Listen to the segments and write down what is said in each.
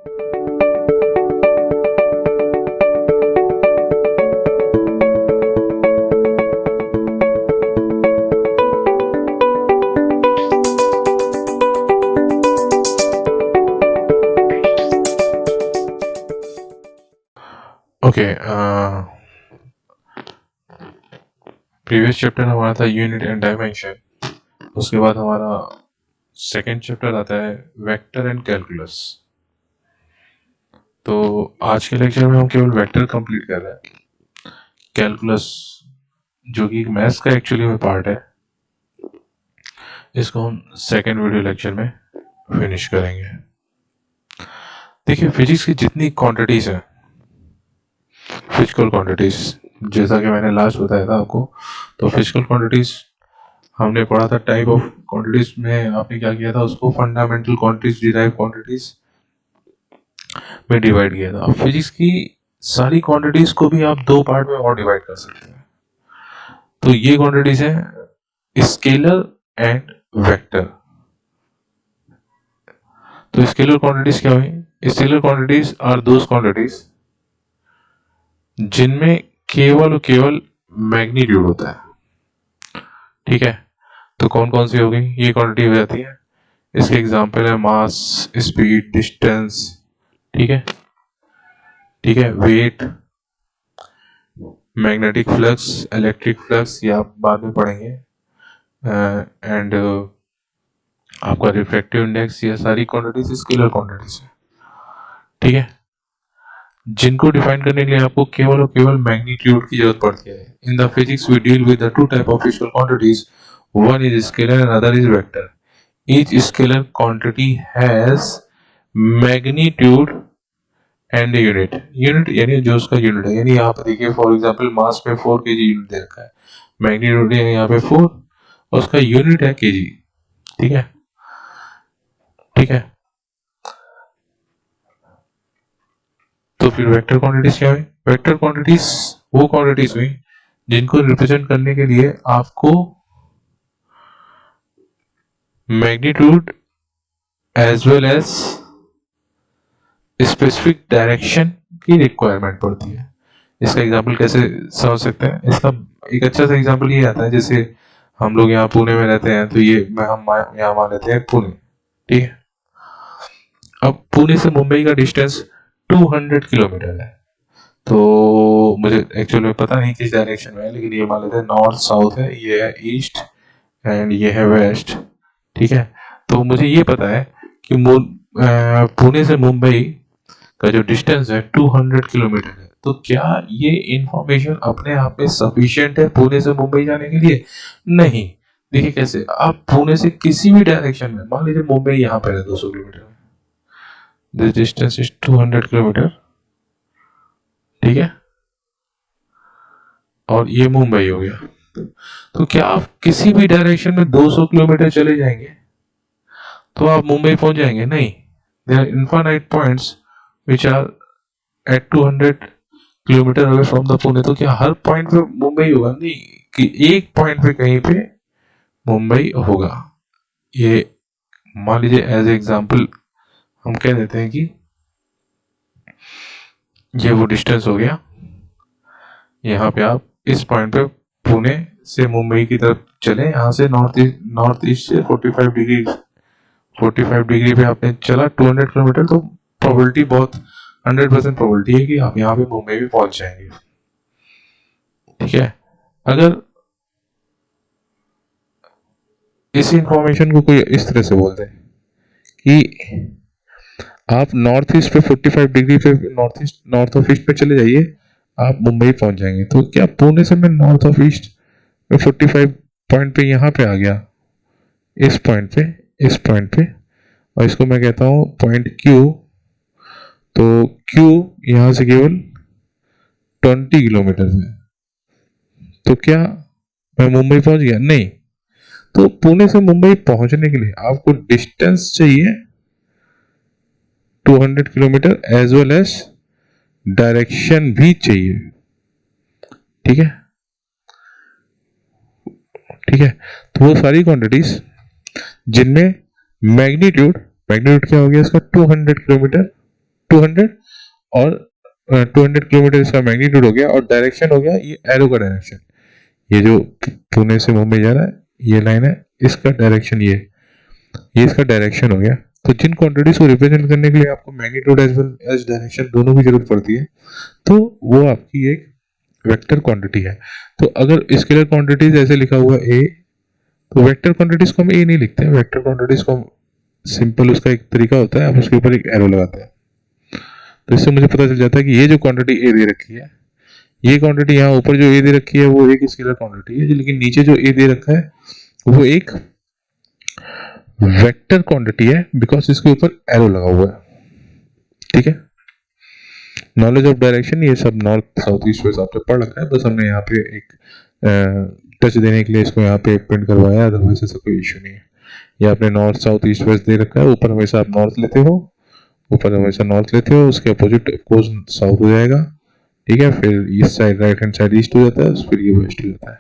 Okay, previous chapter हमारा था unit and dimension. उसके बाद हमारा सेकेंड चैप्टर आता है वेक्टर एंड कैलकुलस। तो आज के लेक्चर में हम केवल वेक्टर कंप्लीट कर रहे हैं। कैलकुलस जो कि मैथ्स का एक्चुअली में पार्ट है, इसको हम सेकेंड वीडियो लेक्चर में फिनिश करेंगे। देखिए, फिजिक्स की जितनी क्वांटिटीज हैं, फिजिकल क्वांटिटीज, जैसा कि मैंने लास्ट बताया था आपको, तो फिजिकल क्वांटिटीज हमने पढ़ा था। टाइप ऑफ क्वांटिटीज में आपने क्या किया था, उसको फंडामेंटल क्वांटिटीज, डिराइव क्वांटिटीज में डिवाइड किया था। अब फिजिक्स की सारी क्वांटिटीज को भी आप दो पार्ट में और डिवाइड कर सकते हैं। तो ये क्वांटिटीज हैं स्केलर एंड वेक्टर। तो स्केलर क्वांटिटीज क्या हुई? Scalar quantities are those quantities जिनमें केवल और केवल मैग्नीट्यूड होता है। ठीक है, तो कौन कौन सी हो गई ये क्वांटिटी हो जाती है? इसके एग्जांपल है मास, स्पीड, डिस्टेंस, ठीक है, ठीक है, weight, magnetic flux, electric flux, या आप बाद में पढ़ेंगे, एंड आपका रिफ्रैक्टिव इंडेक्स। ये सारी क्वांटिटीज स्केलर क्वांटिटीज है। ठीक है, जिनको डिफाइन करने के लिए आपको केवल और केवल मैग्नीट्यूड की जरूरत पड़ती है। In the physics we deal with the two type of physical quantities, one is scalar and other is vector. Each scalar quantity has magnitude and unit. Unit यानी जो उसका यूनिट है, यानी यहाँ पे देखिए फॉर एग्जांपल मास में 4 kg यूनिट दे रखा है, मैग्नीट्यूड है यहाँ पे 4 और उसका यूनिट है kg। ठीक है, ठीक है। तो फिर वेक्टर क्वांटिटीज क्या हुई? वेक्टर क्वांटिटीज वो क्वांटिटीज हुई जिनको रिप्रेजेंट करने के लिए आपको magnitude as well as specific direction की रिक्वायरमेंट पड़ती है। इसका एग्जांपल कैसे समझ सकते हैं? इसका एक अच्छा सा एग्जांपल ये आता है, जैसे हम लोग यहाँ पुणे में रहते हैं, तो ये हम यहाँ मान लेते हैं पुणे। ठीक है, अब पुणे से मुंबई का डिस्टेंस 200 किलोमीटर है। तो मुझे एक्चुअल में पता नहीं किस डायरेक्शन में है, लेकिन ये मान लेते हैं नॉर्थ साउथ है, ये है ईस्ट एंड ये है वेस्ट। ठीक है, तो मुझे ये पता है कि पुणे से मुंबई का जो डिस्टेंस है 200 किलोमीटर है। तो क्या ये इंफॉर्मेशन अपने आप में सफिशिएंट है पुणे से मुंबई जाने के लिए? नहीं। देखिए कैसे, आप पुणे से किसी भी डायरेक्शन में, मान लीजिए मुंबई यहाँ पे है 200 kilometre, this distance is 200 kilometre. ठीक है, और ये मुंबई हो गया। तो क्या आप किसी भी डायरेक्शन में 200 किलोमीटर चले जाएंगे तो आप मुंबई पहुंच जाएंगे? नहीं। There are infinite points which are at 200 kilometre away from the Pune. तो क्या हर पॉइंट पे मुंबई होगा? नहीं, कि एक पॉइंट पे कहीं पे मुंबई होगा। ये मान लीजिए एज एग्जांपल हम कह देते हैं कि ये वो डिस्टेंस हो गया। यहाँ पे आप इस पॉइंट पे पुणे से मुंबई की तरफ चले, यहाँ से नॉर्थ ईस्ट से 45 डिग्री पे आपने चला 200 किलोमीटर, तो प्रोबेबिलिटी बहुत 100% प्रोबेबिलिटी है कि आप यहाँ पे मुंबई भी पहुंच जाएंगे। ठीक है, अगर इस इंफॉर्मेशन को कोई इस तरह से बोल दे कि आप नॉर्थ ईस्ट पे 45 डिग्री पे नॉर्थ ऑफ ईस्ट पे चले जाइए, आप मुंबई पहुंच जाएंगे। तो क्या पुणे से मैं नॉर्थ ऑफ ईस्ट में 45 पॉइंट पे यहाँ पे आ गया, इस पॉइंट पे, इस पॉइंट पे, और इसको मैं कहता हूँ पॉइंट क्यू। तो क्यू यहाँ से केवल 20 किलोमीटर है, तो क्या मैं मुंबई पहुंच गया? नहीं। तो पुणे से मुंबई पहुंचने के लिए आपको डिस्टेंस चाहिए 200 kilometre as well as direction भी चाहिए। ठीक है, ठीक है। तो वो सारी क्वांटिटीज जिनमें मैग्नीट्यूड, मैग्नीट्यूड क्या हो गया इसका? 200 किलोमीटर 200 और 200 किलोमीटर इसका मैग्नीट्यूड हो गया, और डायरेक्शन हो गया ये एरो का डायरेक्शन। ये जो पुणे से मुंबई जा रहा है ये लाइन है, इसका डायरेक्शन ये इसका डायरेक्शन हो गया। तो जिन क्वांटिटीज को रिप्रेजेंट करने के लिए आपको magnitude as well as direction दोनों की जरूरत पड़ती है, तो वो आपकी एक वेक्टर क्वांटिटी है। तो अगर स्केलर क्वांटिटीज ऐसे लिखा हुआ ए, तो वेक्टर क्वांटिटीज को हम ए नहीं लिखते हैं, वेक्टर क्वांटिटीज को सिंपल उसका एक तरीका होता है, आप उसके ऊपर एक एरो लगाते हैं। तो इससे मुझे पता चल जाता है कि ये जो क्वांटिटी ए दे रखी है, ये क्वांटिटी यहाँ ऊपर जो ए दे रखी है वो एक स्केलर क्वांटिटी है, लेकिन नीचे जो ए दे रखा है वो एक वेक्टर क्वांटिटी है, बिकॉज इसके ऊपर एरो लगा हुआ है। ठीक है, नॉलेज ऑफ डायरेक्शन ये सब नॉर्थ साउथ ईस्ट वेस्ट आपने पढ़ रखा है, बस हमने यहाँ पे एक टच देने के लिए इसको यहाँ पे प्रिंट करवाया, अदरवाइज ऐसा कोई इश्यू नहीं है। ये आपने नॉर्थ साउथ ईस्ट वेस्ट दे रखा है, ऊपर हमेशा आप नॉर्थ लेते हो, ऊपर हमेशा नॉर्थ लेते हो, उसके अपोजिट ऑफकोर्स साउथ हो जाएगा। ठीक है, फिर east side right hand side east हो जाता है, फिर ये वेस्ट हो जाता है।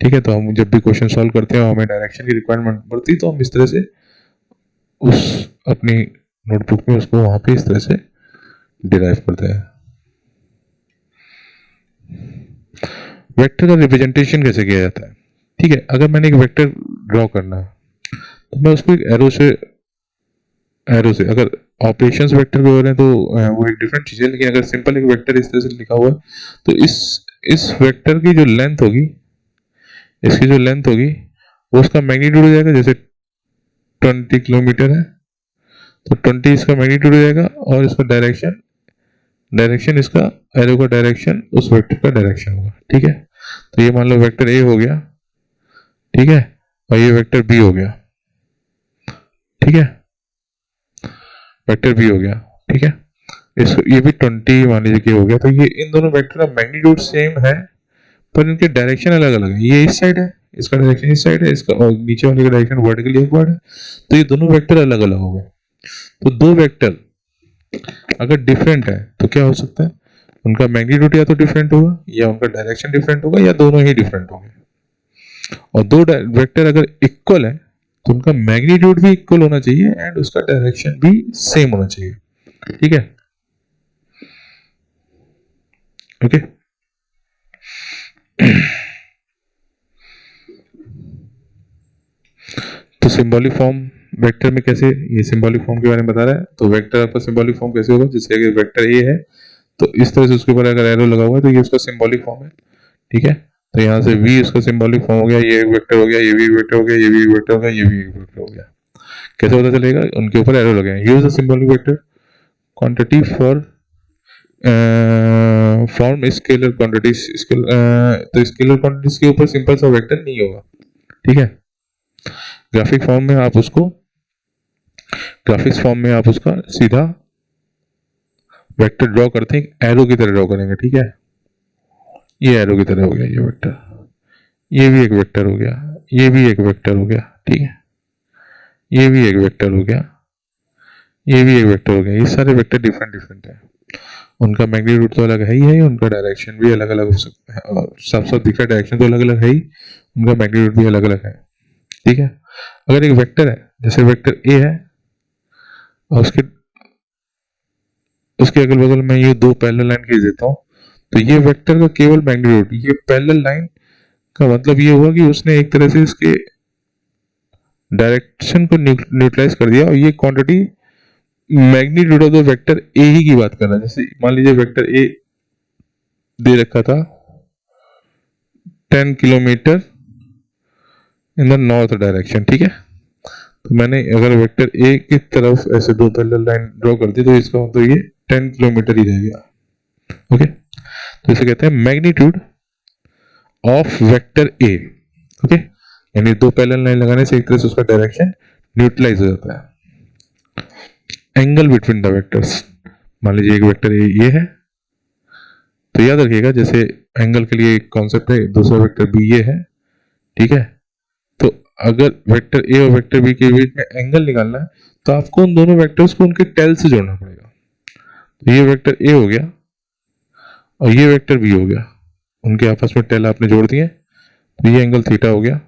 ठीक है, तो हम जब भी क्वेश्चन सॉल्व करते हैं हमें डायरेक्शन की रिक्वायरमेंट पड़ती है, तो हम इस तरह से उस अपनी नोटबुक में उसको वहां पे इस तरह से डिराइव करते हैं। वेक्टर का रिप्रेजेंटेशन कैसे किया जाता है? ठीक है, अगर मैंने एक वेक्टर ड्रॉ करना है तो मैं उसको एक एरो से अगर ऑपरेशंस वेक्टर पे हो रहे हैं तो वो एक डिफरेंट चीज है, लेकिन अगर सिंपल एक वेक्टर इस तरह से लिखा हुआ है तो इस वेक्टर की जो लेंथ होगी, इसकी जो लेंथ होगी वो उसका मैग्नीट्यूड हो जाएगा। जैसे 20 किलोमीटर है तो 20 इसका मैग्नीट्यूड हो जाएगा, और इसका डायरेक्शन इसका एरो का डायरेक्शन उस वेक्टर का डायरेक्शन होगा। ठीक है, तो ये मान लो वेक्टर ए हो गया, ठीक है, और ये वेक्टर बी हो गया। ठीक है, वेक्टर बी हो गया। ठीक है, इसको ये भी 20 मान लीजिए कि हो गया। तो ये इन दोनों वेक्टर का मैग्नीट्यूड सेम है, पर इनके डायरेक्शन अलग अलग है। ये इस साइड है, इसका डायरेक्शन इस साइड है, इसका और नीचे वाले का डायरेक्शन वर्टिकली अपवर्ड है। तो ये दोनों वेक्टर अलग अलग हो गए। तो दो वेक्टर अगर डिफरेंट है तो क्या हो सकता है, उनका मैग्नीट्यूड या तो डिफरेंट होगा, या उनका डायरेक्शन डिफरेंट होगा, या दोनों ही डिफरेंट होंगे। और दो वेक्टर अगर इक्वल है तो उनका मैग्नीट्यूड भी इक्वल होना चाहिए एंड उसका डायरेक्शन भी सेम होना चाहिए। ठीक है, ओके। तो सिंबॉलिक फॉर्म वेक्टर में कैसे, ये सिंबॉलिक फॉर्म के बारे में बता रहा है। तो वेक्टर आपका सिंबॉलिक फॉर्म कैसे होगा, जैसे अगर वेक्टर ए है तो इस तरह से उसके ऊपर अगर एरो लगा हुआ है तो ये उसका सिंबॉलिक फॉर्म है। ठीक है, तो यहाँ से v उसका सिंबॉलिक फॉर्म हो गया, ये एक वेक्टर हो गया, ये भी एक वेक्टर हो गया, ये भी एक वेक्टर हो गया, ये भी एक वेक्टर हो गया। कैसे पता चलेगा, उनके ऊपर एरो लगे हैं। Use the symbolic vector quantity for form scalar quantities. तो स्केलर क्वांटिटीज के ऊपर सिंपल सा वेक्टर नहीं होगा। ठीक है, ग्राफिक्स फॉर्म में आप उसका सीधा वेक्टर ड्रॉ करते हैं, एरो की तरह ड्रॉ करेंगे। ठीक है, ये एरो की तरह हो गया, ये वेक्टर, ये भी एक वेक्टर हो गया, ये भी एक वेक्टर हो गया। ठीक है, ये भी एक वेक्टर हो गया, ये भी एक वेक्टर हो गया। ये सारे वेक्टर डिफरेंट है, उनका मैग्नीट्यूड तो अलग है ही है, उनका डायरेक्शन भी अलग अलग हो सकता है, और साफ साफ दिख रहा है डायरेक्शन तो अलग अलग है ही, उनका मैग्नीट्यूड भी अलग अलग है। ठीक है, अगर एक वेक्टर है, जैसे वेक्टर ए है और उसके अगल बगल में ये दो पैरेलल लाइन खींच देता हूँ, तो ये वेक्टर का केवल मैग्नीट्यूड, ये पैरेलल लाइन का मतलब ये हुआ कि उसने एक तरह से इसके डायरेक्शन को न्यूट्रलाइज कर दिया, और ये quantity magnitude of the vector A ही की बात कर रहा है। जैसे मान लीजिए वेक्टर ए दे रखा था 10 kilometre in the north direction. ठीक है, तो मैंने अगर वेक्टर ए की तरफ ऐसे दो पैरेलल लाइन ड्रॉ कर दी तो इसका मतलब ये 10 किलोमीटर ही रह गया। ओके, तो इसे कहते हैं magnitude of vector A. Okay, यानी दो पैरेलल लाइन लगाने से एक तरह से उसका डायरेक्शन न्यूट्रलाइज हो जाता है। एंगल बिटवीन द वेक्टर्स, मान लीजिए एक वेक्टर ए ये है, तो याद रखिएगा जैसे एंगल के लिए एक कॉन्सेप्ट है, दूसरा वेक्टर बी ये है। ठीक है, तो अगर वेक्टर ए और वेक्टर बी के बीच में एंगल निकालना है तो आपको उन दोनों वेक्टर्स को उनके टेल से जोड़ना पड़ेगा। तो ये वेक्टर ए हो गया और ये वेक्टर बी हो गया, उनके आपस में टेल आपने जोड़ दिए, तो ये एंगल थीटा हो गया।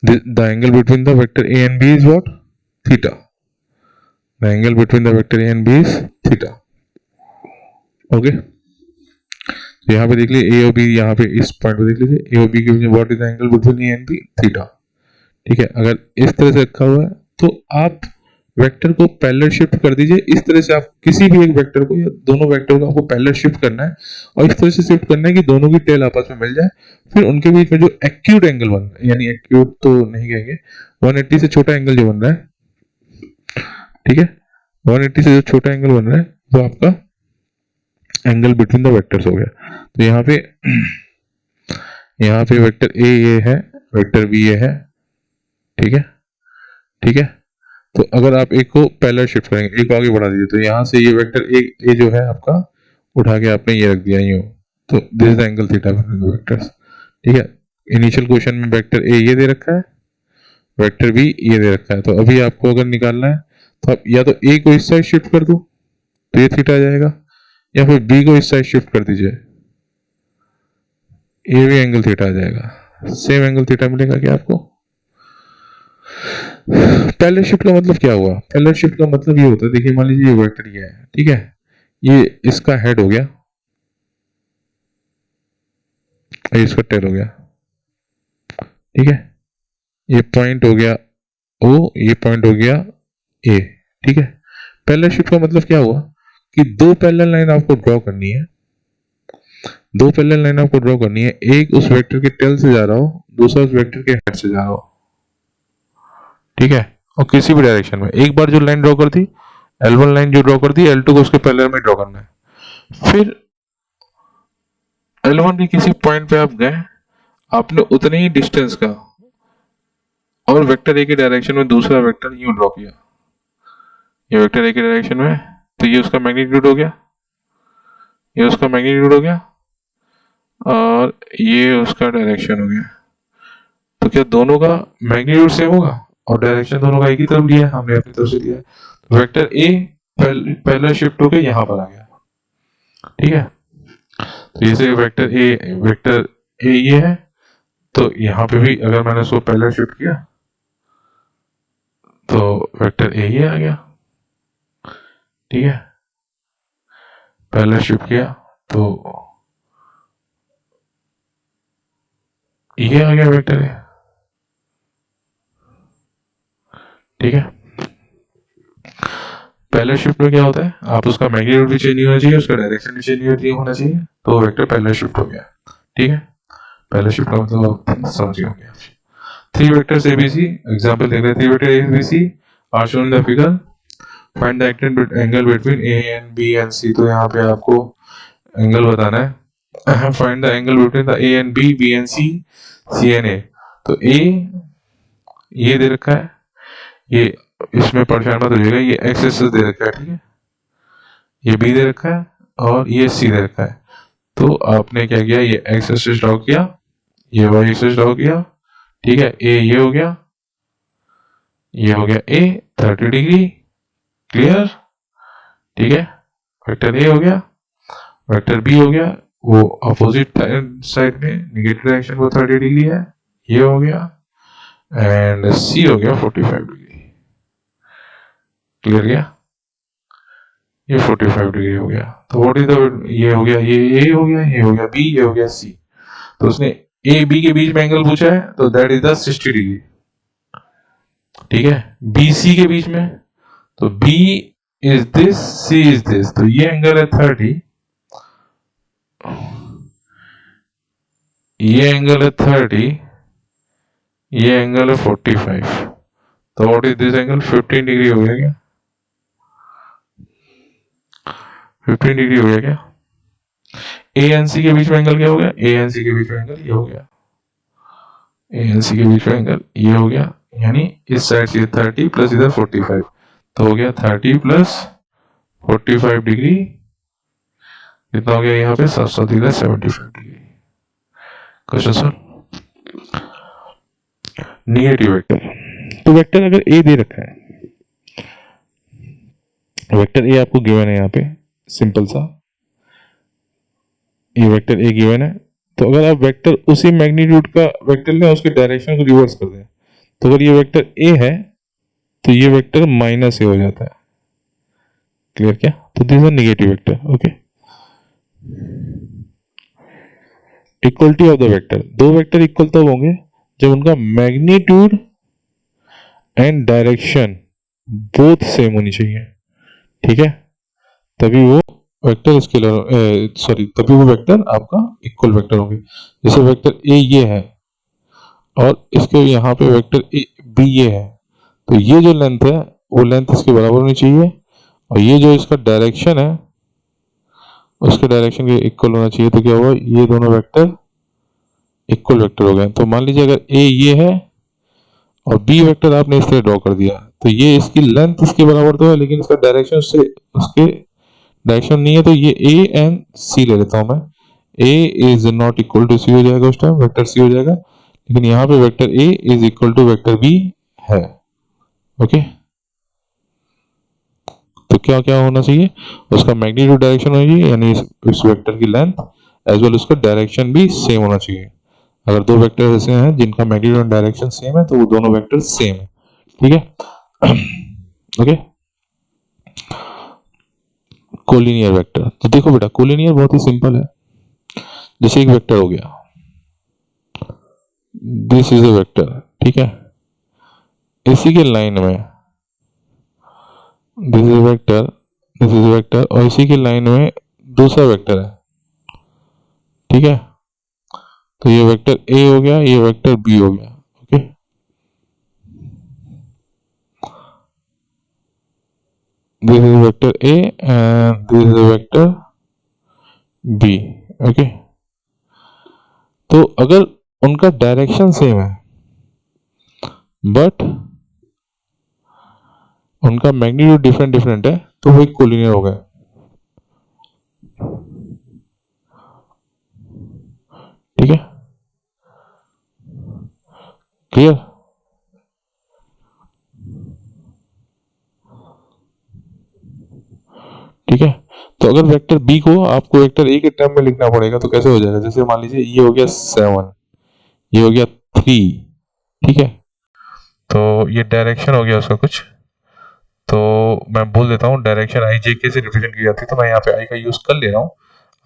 The angle between the vector A and B is what, theta. The angle between the vector A and B is theta. Okay, तो यहाँ पे देख लीजिए ए और बी, यहाँ पे इस पॉइंट पे देख लीजिए ए और बी के बीच में what is the angle between A and B, theta. ठीक है, अगर इस तरह से रखा हुआ है तो आप वेक्टर को पैरेलल शिफ्ट कर दीजिए। इस तरह से आप किसी भी एक वेक्टर को या दोनों वेक्टर को आपको पैरेलल शिफ्ट करना है और इस तरह से शिफ्ट करना है कि दोनों की टेल आपस में मिल जाए। फिर उनके बीच में जो एक्यूट एंगल बन रहा है, यानी एक्यूट तो नहीं कहेंगे, 180 से छोटा एंगल जो बन रहा है, ठीक है, 180 से जो छोटा एंगल बन रहा है वो आपका एंगल बिटवीन द वेक्टर्स हो गया। तो यहाँ पे वेक्टर ए ये है, वेक्टर बी ये है, ठीक है, ठीक है। तो अगर आप एक को पैरेलल शिफ्ट करेंगे, एक को आगे बढ़ा दीजिए, तो यहाँ से ये वेक्टर ए जो है आपका उठा के आपने ये रख दिया यूं, तो this is the angle theta between the vectors. ठीक है, इनिशियल क्वेश्चन में वेक्टर ए ये दे रखा है, वेक्टर बी ये दे रखा है। तो अभी आपको अगर निकालना है तो आप या तो ए को इस साइड शिफ्ट कर दो तो ये थीटा आ जाएगा, या फिर बी को इस साइड शिफ्ट कर दीजिए, ये भी एंगल थीटा आ जाएगा। सेम एंगल थीटा मिलेगा क्या आपको? पैरेलल शिफ्ट का मतलब क्या हुआ? पैरेलल शिफ्ट का मतलब ये होता है, देखिए मान लीजिए ये वेक्टर ये है, ठीक है, ये इसका हेड हो गया, ये इसका टेल हो गया, ठीक है, ये पॉइंट हो गया ओ, ये पॉइंट हो गया ए, ठीक है। पैरेलल शिफ्ट का मतलब क्या हुआ कि दो पैरेलल लाइन आपको ड्रॉ करनी है, दो पैरेलल लाइन आपको ड्रॉ करनी है, एक उस वेक्टर के टेल से जा रहा हो, दूसरा उस वेक्टर के हेड से जा रहा हो, ठीक है, और किसी भी डायरेक्शन में। एक बार जो लाइन ड्रॉ कर दी, L1 लाइन जो ड्रॉ कर दी, L2 को उसके पैरेलल में ड्रॉ करना है। फिर L1 के किसी पॉइंट पे आप गए, आपने उतने ही डिस्टेंस का और वेक्टर ए की डायरेक्शन में दूसरा वेक्टर यूं ड्रॉ किया, ये वेक्टर ए की डायरेक्शन में, तो ये उसका मैग्नीट्यूड हो गया, ये उसका मैग्नीट्यूड हो गया, और ये उसका डायरेक्शन हो गया। तो क्या दोनों का मैग्नीट्यूड सेम होगा? और डायरेक्शन दोनों का एक ही तरफ लिया है, हमने अपनी तरफ से लिया है, तो वेक्टर ए पहला शिफ्ट होकर यहां पर आ गया, ठीक है। तो जैसे वेक्टर ए ये है, तो यहाँ पे भी अगर मैंने उसको पहला शिफ्ट किया तो वेक्टर ए ये आ गया, ठीक है, पहला शिफ्ट किया तो ये आ गया वेक्टर ए, ठीक है। पहले शिफ्ट में क्या होता है, आप उसका मैग्नीट्यूड भी चेंज नहीं होना चाहिए, उसका डायरेक्शन भी चेंज नहीं होना चाहिए, तो वेक्टर पहला शिफ्ट हो गया, ठीक है। पहला शिफ्ट का मतलब आप समझ गए होंगे। 3 वेक्टर्स ABC, एग्जांपल देख रहे हैं, 3 vector ABC are shown in the figure, find the angle between A and B and C। तो यहाँ पे आपको एंगल बताना है, find the angle between the A and B and C and A। तो A ये दे रखा है, ये इसमें परेशान मत होइएगा, ये एक्स एक्सिस दे रखा है, ठीक है, ये बी दे रखा है और ये सी दे रखा है। तो आपने क्या किया, ये एक्स एक्सिस ड्रॉ किया, ये वाई एक्सिस ड्रॉ किया, ठीक है, ए ये हो गया, ये हो गया ए 30 डिग्री, क्लियर, ठीक है, वेक्टर ए हो गया, वेक्टर बी हो गया, वो अपोजिट साइड में नेगेटिव डायरेक्शन वो 30 डिग्री है, ये हो गया, एंड सी हो गया 45 डिग्री, क्लियर गया, ये 45 डिग्री हो गया। तो व्हाट इज द, ये हो गया, ये ए हो गया, ये हो गया बी, ये हो गया सी। तो उसने ए बी के बीच में एंगल पूछा है, तो दैट इज द 60 डिग्री, ठीक है। बी सी के बीच में, तो B is this, C is this, तो ये एंगल है 30, ये एंगल है 30, ये एंगल है 45, तो what is this angle, 15 degree हो गया क्या, 15 डिग्री हो गया क्या। ए एंड सी के बीच में एंगल क्या हो गया, ए एंड सी के बीच में एंगल ये हो गया, ए एंड सी के बीच में एंगल ये हो गया, यानी इस साइड से 30 प्लस इधर 45, तो हो गया 30 प्लस 45 डिग्री, कितना हो गया यहाँ पे 7 इधर 75 degree. Question sir, negative vector, तो वेक्टर अगर ए दे रखा है, वेक्टर ए आपको गिवन है यहाँ पे, सिंपल सा ये वेक्टर ए गिवन है, तो अगर आप वेक्टर उसी मैग्नीट्यूड का वेक्टर लें, उसके डायरेक्शन को रिवर्स कर दें, तो अगर ये वेक्टर ए है तो ये वेक्टर माइनस ए हो जाता है, क्लियर क्या? तो this are negative vector. Okay. Equality of the vector. दो वेक्टर इक्वल तब होंगे जब उनका magnitude and direction both same होनी चाहिए. ठीक है, तभी वो वेक्टर स्केलर, सॉरी, तभी वो वेक्टर आपका इक्वल वेक्टर होंगे. जैसे वेक्टर ए ये है और इसके यहाँ पे वेक्टर ए बी ये है, तो ये जो लेंथ है वो लेंथ इसके बराबर होनी चाहिए और ये जो इसका डायरेक्शन है उसके डायरेक्शन के इक्वल होना चाहिए. तो क्या हुआ, ये दोनों वेक्टर इक्वल वेक्टर हो गए. तो मान लीजिए अगर ए ये है और बी वेक्टर आपने इस तरह ड्रॉ कर दिया, तो ये इसकी लेंथ इसके बराबर तो है लेकिन इसका डायरेक्शन उससे उसके डायरेक्शन नहीं है. तो ये ए एंड सी ले लेता हूं मैं. ए इज नॉट इक्वल टू सी हो जाएगा, उस टाइम वेक्टर सी हो जाएगा, लेकिन यहाँ पे vector A is equal to vector B है. ओके. तो क्या क्या होना चाहिए, उसका मैग्नीट्यूड डायरेक्शन होना चाहिए, यानी इस वेक्टर की लेंथ एज वेल उसका डायरेक्शन भी सेम होना चाहिए. अगर दो वेक्टर ऐसे हैं जिनका मैग्नीट्यूड एंड डायरेक्शन सेम है तो वो दोनों वेक्टर सेम है. ठीक है. ओके. Collinear vector. तो देखो बेटा, कोलिनियर बहुत ही सिंपल है. जैसे एक वेक्टर हो गया, दिस इज अ वेक्टर. ठीक है, इसी के लाइन में this is vector, this is vector, और इसी के लाइन में दूसरा वेक्टर है. ठीक है, तो ये वेक्टर ए हो गया, ये वेक्टर बी हो गया. Okay. This is vector A and this is vector B. Okay. तो अगर उनका डायरेक्शन सेम है बट उनका मैग्नीट्यूड डिफरेंट डिफरेंट है तो वो एक कोलिनियर हो गए. ठीक है, क्लियर? ठीक है. तो अगर वेक्टर बी को आपको वेक्टर ए के टर्म में लिखना पड़ेगा तो कैसे हो जाएगा? जैसे मान लीजिए ये हो गया 7, ये हो गया 3. ठीक है, तो ये डायरेक्शन हो गया उसका कुछ. तो मैं बोल देता हूँ डायरेक्शन आई जे के से रिप्रेजेंट की जाती है, तो मैं यहाँ पे आई का यूज कर ले रहा हूँ.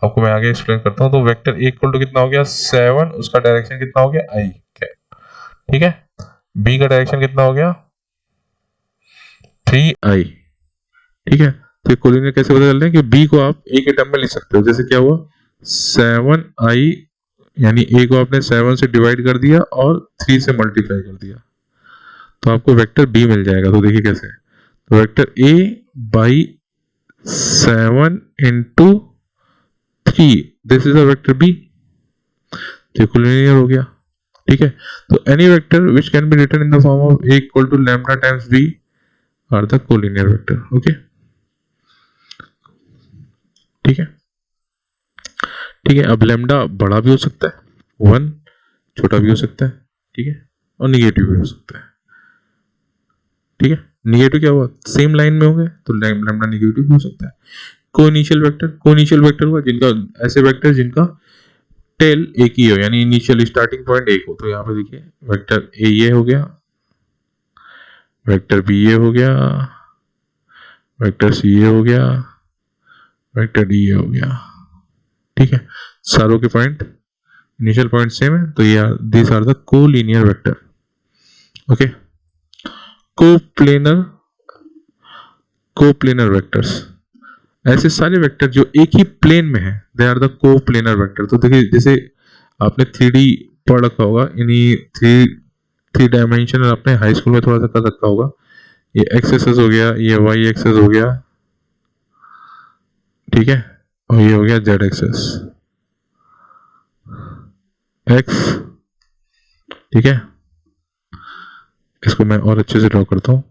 आपको मैं आगे एक्सप्लेन करता हूँ. तो वेक्टर ए इक्वल टू कितना हो गया 7, उसका डायरेक्शन कितना हो गया आई. ठीक है, बी का डायरेक्शन कितना हो गया 3i. ठीक है, तो ये कोलिनियर कैसे पता चलते हैं कि बी को आप ए के टर्म में लिख सकते हो. जैसे क्या हुआ 7i, यानी ए को आपने 7 से डिवाइड कर दिया और 3 से मल्टीप्लाई कर दिया तो आपको वेक्टर बी मिल जाएगा. तो देखिए कैसे, तो vector A by 7 into 3, this is a vector B. तो कोलिनियर हो गया. ठीक है, तो any vector which can be written in the form of A equal to lambda times B are the collinear vector. Okay. ठीक है. ठीक है, अब लैम्डा बड़ा भी हो सकता है 1, छोटा भी हो सकता है. ठीक है, और निगेटिव भी हो सकता है. ठीक है, निगेटिव क्या हुआ, सेम लाइन में होंगे तो लैम्डा निगेटिव भी हो सकता है. कोइनिशियल वेक्टर, कोइनिशियल वेक्टर हुआ जिनका, ऐसे वेक्टर जिनका टेल एक ही हो, यानी इनिशियल स्टार्टिंग पॉइंट एक हो. तो यहाँ पे देखिए वेक्टर ए ये हो गया, वेक्टर बी ये हो गया, वेक्टर सी ये हो गया, वेक्टर डी ये हो गया. ठीक है, सारों के पॉइंट इनिशियल पॉइंट सेम है, तो ये this are the collinear vector. Okay. Coplanar, coplanar vectors, ऐसे सारे वेक्टर जो एक ही प्लेन में है they are the coplanar vector. तो देखिए जैसे आपने 3D पढ़ रखा होगा, यानी थ्री डायमेंशनल आपने हाई स्कूल में थोड़ा सा कर रखा होगा. ये एक्स एक्सेस हो गया, ये वाई एक्सेस हो गया. ठीक है, और ये हो गया जेड एक्सेस एक्स. ठीक है, इसको मैं और अच्छे से ड्रॉ करता हूं.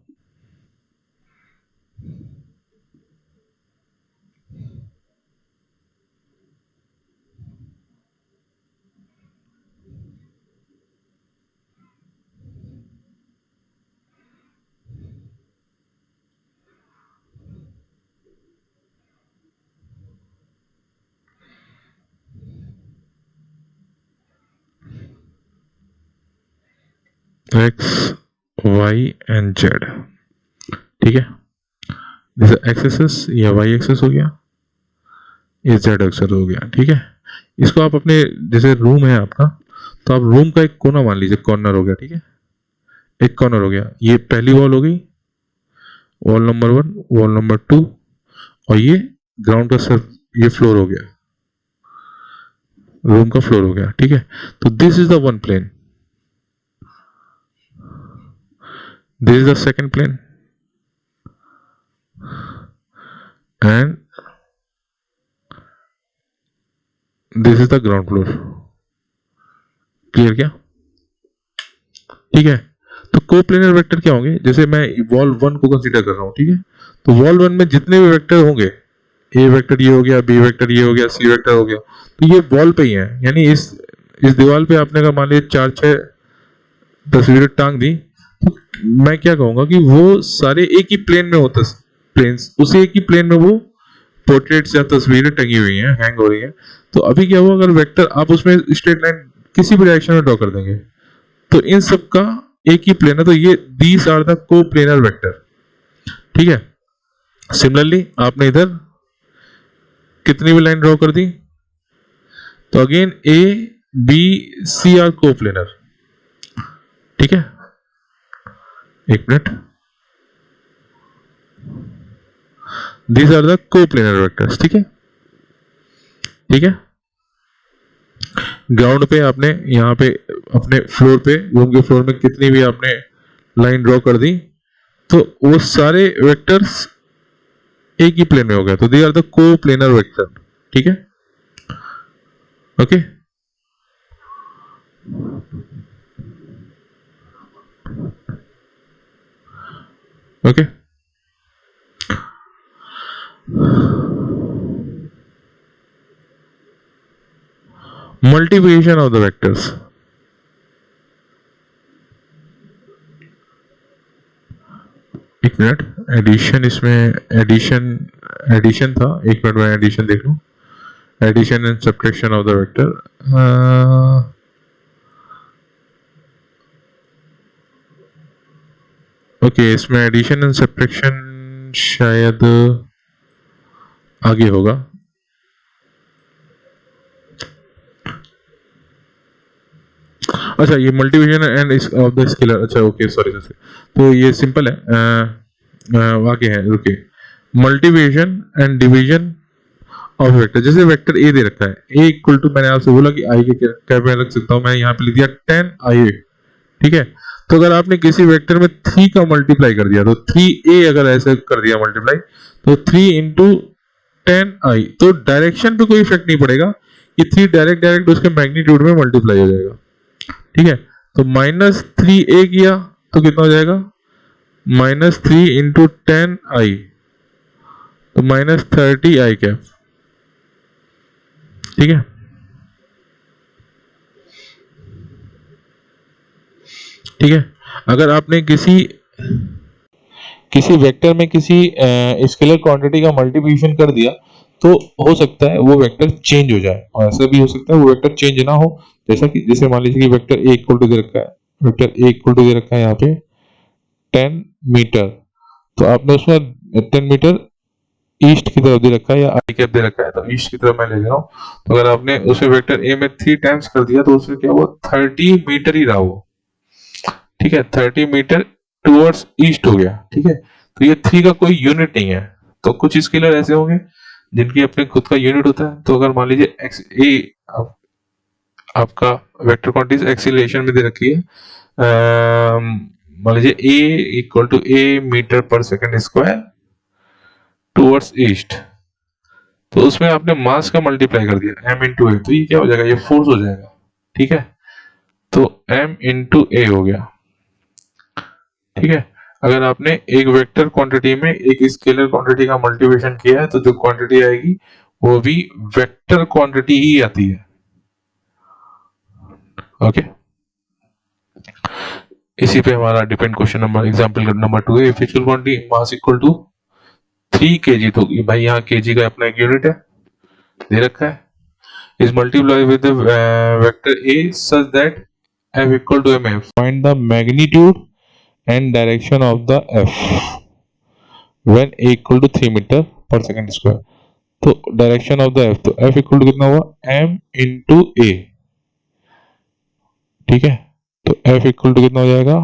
X Y and Z. ठीक है, जैसे एक्स एक्सिस या वाई एक्सिस हो गया, ये जेड एक्सिस हो गया। ठीक है, इसको आप अपने, जैसे रूम है आपका, तो आप रूम का एक कोना मान लीजिए, कॉर्नर हो गया। ठीक है, एक कॉर्नर हो गया, ये पहली वॉल हो गई, वॉल नंबर 1, वॉल नंबर 2, और ये ग्राउंड का सर्फ, ये फ्लोर हो गया, रूम का फ्लोर हो गया। ठीक है, तो this is the one plane, this is the second plane, and this is the ground floor. Clear क्या? ठीक है, तो कोप्लेनर वेक्टर क्या होंगे? जैसे मैं वॉल 1 को कंसीडर कर रहा हूं, ठीक है, तो वॉल 1 में जितने भी वेक्टर होंगे, ए वेक्टर ये हो गया, बी वेक्टर ये हो गया, सी वेक्टर हो गया, तो ये वॉल पे ही है। यानी इस दीवार पे आपने अगर मान लीजिए 4-6 तस्वीरें टांग दी, तो मैं क्या कहूंगा कि वो सारे एक ही प्लेन में होता, प्लेन्स उसी एक ही प्लेन में वो पोर्ट्रेट्स या तस्वीरें टंगी हुई हैं, हैंग हो रही हैं। तो अभी क्या हुआ, अगर वेक्टर आप उसमें स्ट्रेट लाइन किसी भी डायरेक्शन में ड्रॉ कर देंगे, तो इन सब का एक ही प्लेन है, तो ये these are the coplanar vector. ठीक है, सिमिलरली आपने इधर कितनी भी लाइन ड्रॉ कर दी, तो again A B C are coplanar. ठीक है, एक minute, these are the coplanar vectors. ठीक है, ठीक है, ग्राउंड पे आपने यहाँ पे अपने फ्लोर पे, रूम के फ्लोर में कितनी भी आपने लाइन ड्रॉ कर दी, तो वो सारे वेक्टर्स एक ही प्लेन में हो गया, तो they are the coplanar vector. ठीक है, okay, okay, multiplication of the vectors। एक मिनट, एडिशन, इसमें एडिशन, एडिशन था, एक मिनट में एडिशन देख लूं, addition and subtraction of the vector. Okay, इसमें एडिशन एंड सब्ट्रैक्शन शायद आगे होगा। अच्छा, ये multiplication and of the scalar, अच्छा ओके, सॉरी सॉरी, तो ये सिंपल है, आगे है, रुके, multiplication and division of vector. जैसे वेक्टर ए दे रखा है, ए इक्वल टू, मैंने आपसे बोला कि आई के क्या मैं रख सकता हूं, मैं यहाँ पे लिख दिया 10i। ठीक है, तो अगर आपने किसी वेक्टर में 3 का मल्टीप्लाई कर दिया, तो 3a अगर ऐसे कर दिया मल्टीप्लाई, तो 3 इंटू 10i, तो डायरेक्शन पे कोई इफेक्ट नहीं पड़ेगा, कि 3 डायरेक्ट उसके मैग्नीट्यूड में मल्टीप्लाई हो जाएगा। ठीक है, तो -3a किया तो कितना हो जाएगा, -3 इंटू 10i, तो -30i कैप। ठीक है, ठीक है, अगर आपने किसी वेक्टर में किसी स्केलर क्वांटिटी का मल्टीप्लिकेशन कर दिया, तो हो सकता है वो वेक्टर चेंज हो जाए, और ऐसा भी हो सकता है वो वेक्टर चेंज ना हो। जैसा कि, जैसे मान लीजिए कि वेक्टर ए इक्वल टू दे रखा है, वेक्टर ए इक्वल टू दे रखा है यहाँ पे 10 मीटर, तो आपने उसमें 10 मीटर ईस्ट की तरफ दे रखा है, या आई कैप दे रखा है, तो ईस्ट की तरफ मैं ले रहा हूँ। तो अगर आपने उसे वेक्टर ए में 3 टाइम्स कर दिया, तो उसमें क्या हुआ, 30 मीटर ही रहा वो। ठीक है, 30 मीटर टुवर्ड्स ईस्ट हो गया। ठीक है, तो ये 3 का कोई यूनिट नहीं है। तो कुछ स्केलर ऐसे होंगे जिनकी अपने खुद का यूनिट होता है। तो अगर मान लीजिए एक्स ए, आपका वेक्टर क्वांटिटी एक्सीलरेशन में दे रखी है, मान लीजिए ए equal to A metre per second square towards east, तो उसमें आपने मास का मल्टीप्लाई कर दिया m इंटू ए, तो ये क्या हो जाएगा, ये फोर्स हो जाएगा। ठीक है, तो m इंटू ए हो गया। ठीक है, अगर आपने एक वेक्टर क्वांटिटी में एक स्केलर क्वांटिटी का मल्टीप्लिकेशन किया है, तो जो क्वांटिटी आएगी वो भी वेक्टर क्वांटिटी ही आती है। ओके, इसी पे हमारा depend question number, example number 2 है, physical quantity mass equal to 3 kg, तो भाई यहाँ kg का अपना एक यूनिट है, दे रखा है, is multiplied with the vector a such that f equal to mf, find the magnitude and direction of the f। When A equal to 3 metre per second square. तो डायरेक्शन ऑफ द एफ, तो F equal to कितना हुआ M into ए, ठीक है। तो F equal to कितना हो जाएगा,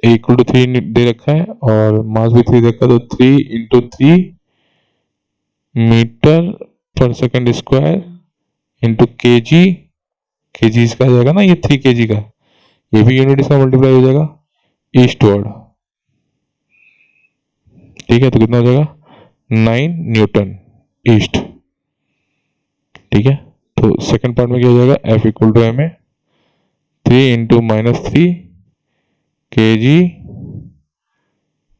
ए इक्वल टू 3 दे रखा है और मास भी 3 दे रखा है, तो 3 into 3 metre per second square into के जी इसका आ जाएगा ना, ये 3 kg का, ये भी यूनिट इसका मल्टीप्लाई हो जाएगा ईस्टवर्ड, ठीक है। तो कितना हो जाएगा 9 न्यूटन ईस्ट, ठीक है। तो सेकंड पार्ट में क्या हो जाएगा, F equal to M A 3 into -3 kg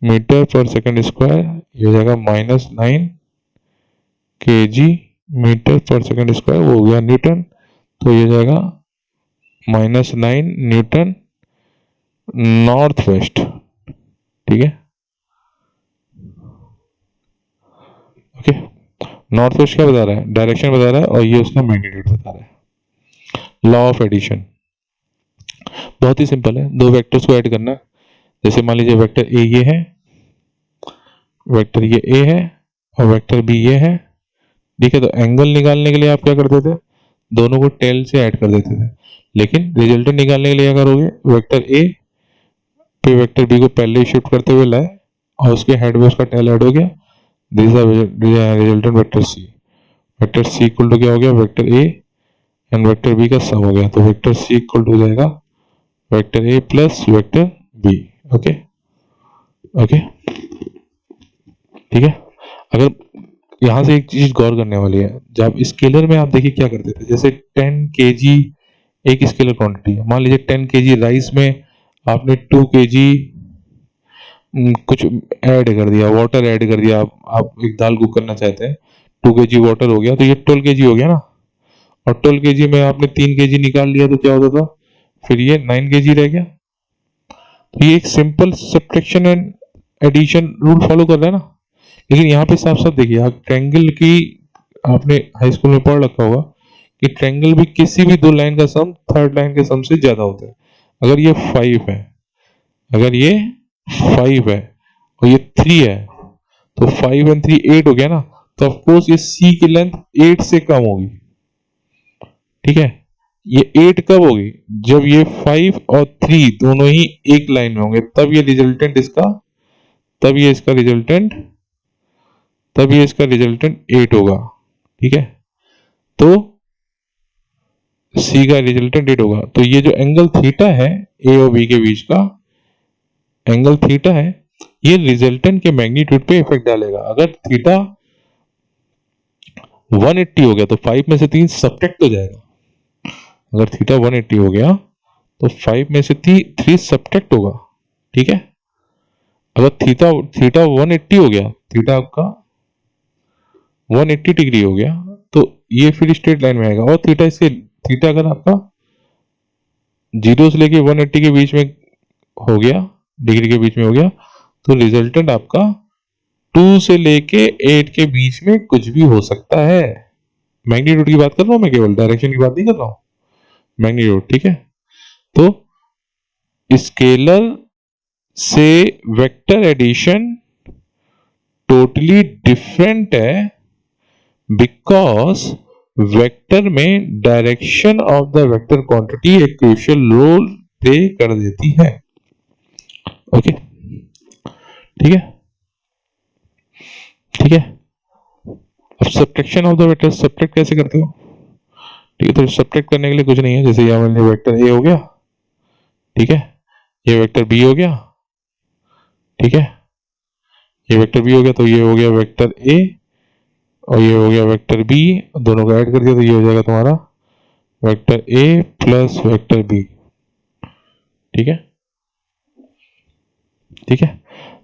metre per second square, ये हो जाएगा -9 kg metre per second square, वो हो गया न्यूटन। तो ये जाएगा -9 न्यूटन नॉर्थ वेस्ट, ठीक है। ओके, नॉर्थ वेस्ट क्या बता रहा है, डायरेक्शन बता रहा है, और ये उसका मैग्नीट्यूड बता रहा है। लॉ ऑफ एडिशन बहुत ही सिंपल है, दो वेक्टर्स को ऐड करना है। जैसे मान लीजिए वेक्टर ए ये है, वेक्टर ये ए है, और वेक्टर बी ये है, ठीक है। तो एंगल निकालने के लिए आप क्या करते थे, दोनों को टेल से ऐड कर देते थे, लेकिन रिजल्टेंट निकालने के लिए क्या करोगे, वेक्टर ए पे वेक्टर बी को पहले ही शिफ्ट करते हुए लाए और उसके हेड में उसका टेल ऐड हो गया, this is resultant vector C equal to क्या हो गया, vector A and vector B का सम हो गया। तो वेक्टर सी इक्वल टू हो जाएगा vector A plus vector B. Okay okay, ठीक है। अगर यहां से एक चीज गौर करने वाली है, जब स्केलर में आप देखिए क्या करते थे, जैसे 10 kg एक स्केलर क्वांटिटी है, मान लीजिए 10 kg राइस में आपने 2 kg कुछ ऐड कर दिया, वाटर ऐड कर दिया, आप एक दाल कुक करना चाहते हैं, 2 kg वाटर हो गया, तो ये 12 kg हो गया ना, और 12 kg में आपने 3 kg निकाल लिया, तो क्या होता था, फिर ये 9 kg रह गया। तो ये एक simple subtraction and addition rule follow कर रहा है ना। लेकिन यहाँ पे साफ साफ देखिए, आप ट्रायंगल की आपने हाई स्कूल में पढ़ रखा होगा कि ट्रायंगल भी किसी भी दो लाइन का सम थर्ड लाइन के सम से ज्यादा होता है। अगर ये 5 है, अगर ये 5 है और ये 3 है, तो 5 एंड 3 8 हो गया ना, तो ऑफकोर्स ये सी की लेंथ 8 से कम होगी, ठीक है। ये 8 कब होगी, जब ये 5 और 3 दोनों ही एक लाइन में होंगे, तब ये रिजल्टेंट इसका, तब ये इसका रिजल्टेंट, तब ये इसका रिजल्टेंट 8 होगा, ठीक है। तो सी का रिजल्टेंट 8 होगा। तो ये जो एंगल थीटा है ए और बी के बीच का एंगल थीटा है, ये रिजल्टेंट के मैग्नीट्यूड पे इफेक्ट डालेगा। अगर थीटा 180 हो गया तो 5 में से 3 सब्ट्रैक्ट हो जाएगा। अगर थीटा 180 हो गया तो 5 में से 3 सब्ट्रैक्ट होगा, ठीक है। अगर थीटा थीटा 180 हो गया, थीटा आपका 180 डिग्री हो गया, तो ये फिर स्ट्रेट लाइन में आएगा। और थीटा इसके, थीटा अगर आपका 0 से लेके 180 के बीच में हो गया, डिग्री के बीच में हो गया, तो रिजल्टेंट आपका 2 से लेके 8 के बीच में कुछ भी हो सकता है। मैग्नीट्यूड की बात कर रहा हूं मैं, केवल डायरेक्शन की बात नहीं कर रहा हूं, मैग्नीट्यूड, ठीक है। तो स्केलर से वेक्टर एडिशन टोटली डिफरेंट है, बिकॉज वेक्टर में direction of the vector quantity एक क्रूशियल रोल प्ले कर देती है। ओके, ठीक है, ठीक है। अब subtraction of the vector subtract कैसे करते हो, ठीक है। तो सब्ट्रैक्ट करने के लिए कुछ नहीं है, जैसे यहाँ मान वेक्टर ए हो गया, ठीक है, ये वेक्टर बी हो गया, ठीक है, ये वेक्टर बी हो गया, तो ये हो गया वेक्टर ए और ये हो गया वेक्टर बी, दोनों को ऐड कर दिया तो ये हो जाएगा तुम्हारा vector A plus vector B, ठीक है, ठीक है।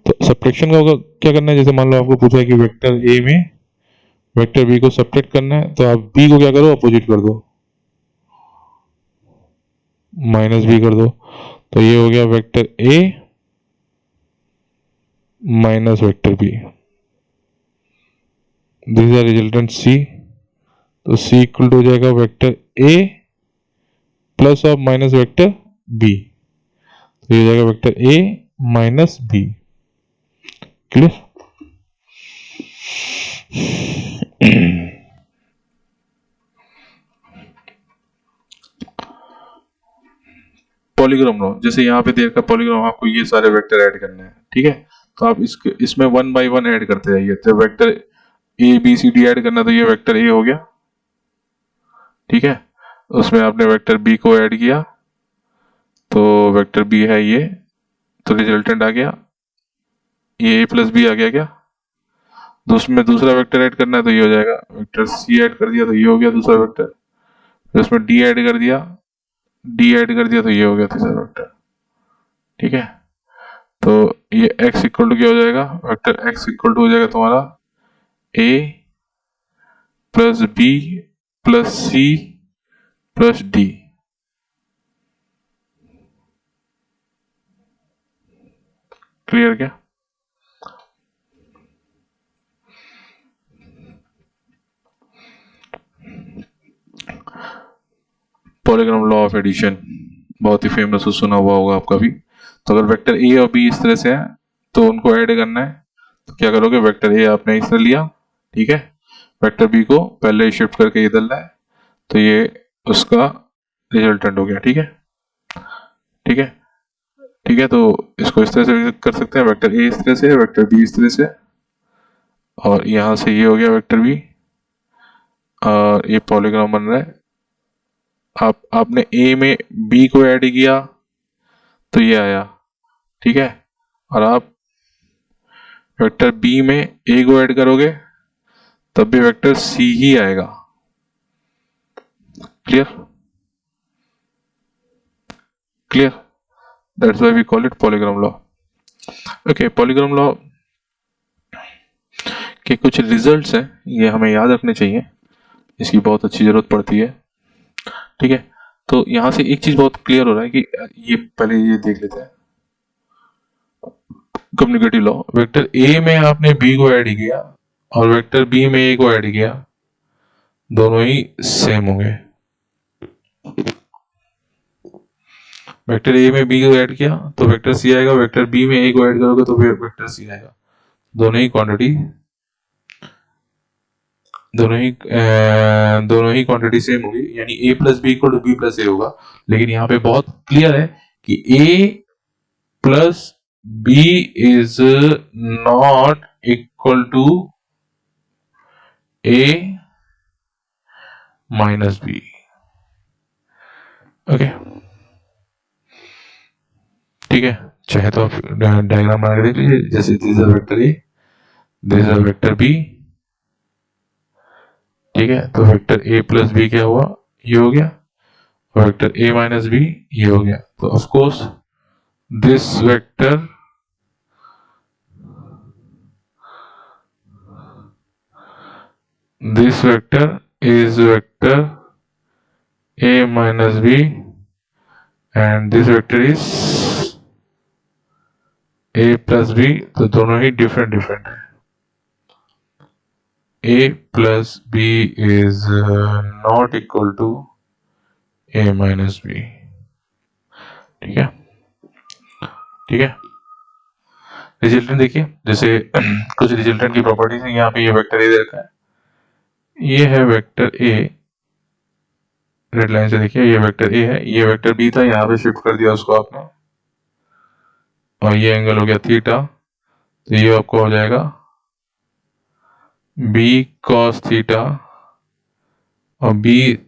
तो सब्ट्रैक्शन का होगा क्या करना है, जैसे मान लो आपको पूछा है कि वेक्टर ए में वेक्टर बी को सब्ट्रैक्ट करना है, तो आप बी को क्या करो, अपोजिट कर दो, माइनस बी कर दो, तो ये हो गया vector A minus vector B, this is the resultant C. तो सी इक्वल टू हो जाएगा vector A plus of minus vector B, तो ये हो जाएगा vector A minus B, clear? Parallelogram law, जैसे यहाँ पे दे रखा पॉलीग्राम, आपको ये सारे वेक्टर ऐड करने हैं, ठीक है? तो आप इसमें वन बाय वन ऐड करते जाइए। तो वेक्टर ए बी सी डी ऐड करना, तो ये वेक्टर ए हो गया, ठीक है? उसमें आपने वेक्टर बी को ऐड किया, तो वेक्टर बी है ये, तो रिजल्टेंट आ गया ये ए प्लस बी आ गया क्या? तो उसमें दूसरा वेक्टर ऐड करना है, तो ये हो जाएगा वेक्टर सी ऐड कर दिया, तो ये हो गया दूसरा वेक्टर। फिर उसमें डी ऐड कर दिया, डी ऐड कर दिया, तो ये हो गया तीसरा वेक्टर, ठीक है? तो ये x इक्वल टू क्या हो जाएगा? वेक्टर x इक्वल टू हो जाएगा तुम्हारा a plus B plus C plus D. Clear क्या? पॉलीगॉन लॉ ऑफ एडिशन बहुत ही फेमस, सुना हुआ होगा आपका भी। तो अगर वेक्टर ए और बी इस तरह से है, तो उनको ऐड करना है, तो क्या करोगे? वेक्टर ए आपने इस तरह लिया, ठीक है? वेक्टर बी को पहले शिफ्ट करके इधर लाए, तो ये उसका रिजल्टेंट हो गया, ठीक है? ठीक है, ठीक है। तो इसको इस तरह से कर सकते हैं, वेक्टर ए इस तरह से, वेक्टर बी इस तरह से, और यहाँ से ये हो गया वेक्टर बी, और ये पॉलीगॉन बन रहा है। आपने ए में बी को ऐड किया, तो ये आया, ठीक है? और आप वेक्टर बी में ए को ऐड करोगे, तब भी वेक्टर सी ही आएगा। Clear? Clear? That's why we call it polygon law. Okay, polygon law के कुछ रिजल्ट्स हैं, ये हमें याद रखने चाहिए, इसकी बहुत अच्छी जरूरत पड़ती है, ठीक है? तो यहां से एक चीज बहुत क्लियर हो रहा है कि ये पहले ये देख लेते हैं, कम्युनिकेटिव लॉ। वेक्टर ए में आपने बी को ऐड किया और वेक्टर बी में ए को ऐड किया, दोनों ही सेम होंगे। वेक्टर ए में बी को ऐड किया तो वेक्टर सी आएगा, वेक्टर बी में ए को ऐड करोगे तो फिर वेक्टर सी आएगा। दोनों ही क्वांटिटी, दोनों ही क्वांटिटी सेम होगी, यानी a plus B equal to B plus A होगा। लेकिन यहाँ पे बहुत क्लियर है कि a plus B is not equal to a minus B. Okay, ठीक है? चाहे तो आप डायग्राम बना के देख लीजिए, जैसे this is vector A, this is vector B, ठीक है? तो वेक्टर ए प्लस बी क्या हुआ? ये हो गया। वेक्टर ए माइनस बी ये हो गया। तो of course this vector is vector a minus b and this vector is a plus b। तो दोनों ही डिफरेंट है। a plus b is not equal to a minus b, ठीक है? ठीक है, रिजल्टेंट देखिए, जैसे कुछ रिजल्टेंट की प्रॉपर्टीज है। यहाँ पे ये वेक्टर ए दे रखा है, ये है वेक्टर ए, रेड लाइन से देखिए, ये वेक्टर ए है, ये वेक्टर बी था, यहाँ पे शिफ्ट कर दिया उसको आपने, और ये एंगल हो गया थीटा, तो ये आपको हो जाएगा बी कॉस थीटा और बी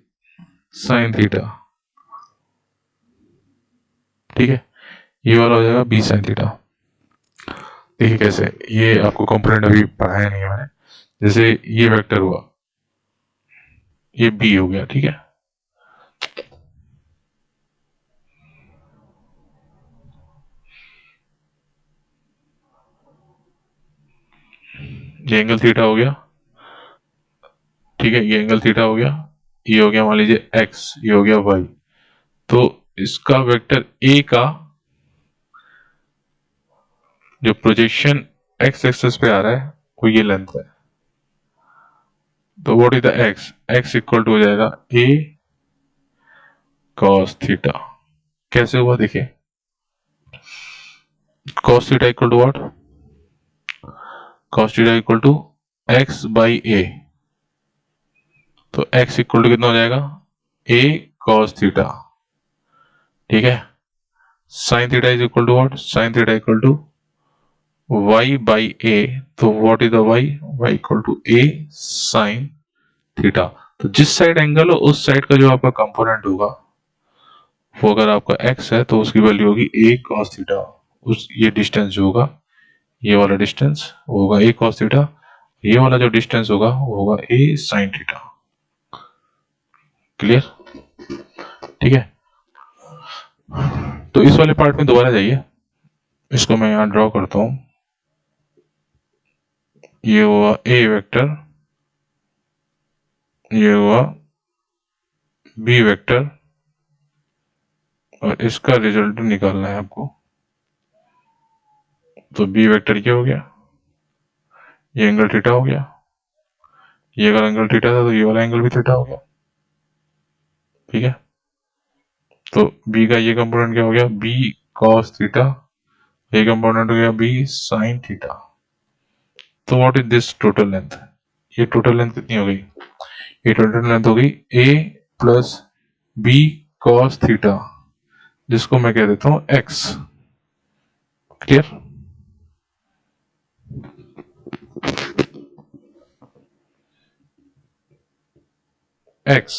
साइन थीटा, ठीक है? ये वाला हो जाएगा बी साइन थीटा। देखिए कैसे, ये आपको कंपोनेंट अभी पढ़ाया नहीं है मैंने। जैसे ये वेक्टर हुआ, ये बी हो गया, ठीक है? ये एंगल थीटा हो गया, ठीक है? ये एंगल थीटा हो गया, ये हो गया मान लीजिए एक्स, ये हो गया वाई। तो इसका वेक्टर ए का जो प्रोजेक्शन एक्स एक्सिस पे आ रहा है वो ये लेंथ है। तो what is the x? X equal to हो जाएगा ए कॉस थीटा। कैसे हुआ देखिए, cos theta equal to what? cos theta equal to x by A, तो x इक्वल टू कितना हो जाएगा a cos थीटा, ठीक है। sin theta is equal to what, sin theta equal to y by a, तो what is the y equal to a sin theta. तो जिस side angle हो उस साइड का जो आपका कंपोनेंट होगा वो अगर आपका x है तो उसकी वैल्यू होगी a cos थीटा। उस ये डिस्टेंस जो होगा, ये वाला डिस्टेंस वो होगा a cos थीटा, ये वाला जो डिस्टेंस होगा वो होगा a sin थीटा। क्लियर, ठीक है। तो इस वाले पार्ट में दोबारा जाइए, इसको मैं यहां ड्रॉ करता हूं। ये हुआ a वेक्टर, ये हुआ b वेक्टर, और इसका रिजल्ट निकालना है आपको। तो b वेक्टर क्या हो गया, ये एंगल थीटा हो गया, ये अगर एंगल थीटा था तो ये वाला एंगल भी थीटा हो गया, ठीक है। तो b का ये कंपोनेंट क्या हो गया, b cos थीटा, ये कंपोनेंट हो गया b sin थीटा। तो what is this total length, ये टोटल लेंथ कितनी हो गई, ये टोटल लेंथ हो गई a plus b cos theta, जिसको मैं कह देता हूं x। क्लियर, x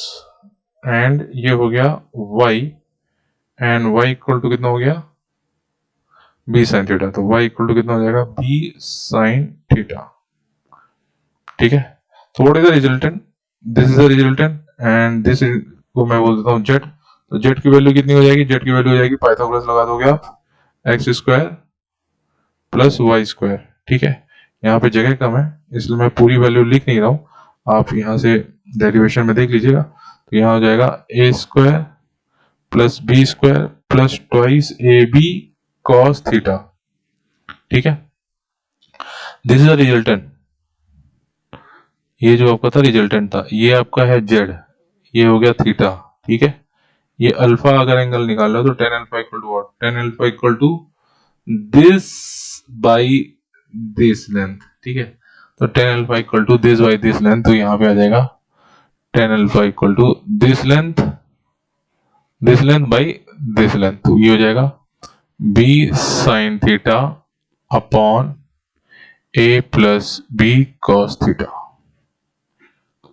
एंड ये हो गया y, and y equal to कितना हो गया b sin थीटा, तो y इक्वल टू कितना हो जाएगा b sin थीटा, ठीक है। तो what is the resultant, this is the resultant and this को मैं बोल देता हूँ z। तो z की वैल्यू कितनी हो जाएगी, z की वैल्यू हो जाएगी, पाइथागोरस लगा दोगे आप, X square plus Y square, ठीक है। यहाँ पे जगह कम है इसलिए मैं पूरी वैल्यू लिख नहीं रहा हूँ, आप यहाँ से डेरिवेशन में देख लीजिएगा। तो यहाँ हो जाएगा A square plus B square plus twice A B cos theta, ठीक है। दिस इज द रिजल्टेंट, ये जो आपका था रिजल्टेंट था, ये आपका है जेड, ये हो गया थीटा, ठीक है। ये अल्फा अगर एंगल निकाल लो तो tan alpha equal to what, tan alpha equal to this by this length, ठीक है। तो tan alpha equal to this by this length, तो यहाँ पे आ जाएगा tan alpha equal to this length by this length, तो ये हो जाएगा b sin theta upon a plus b cos theta,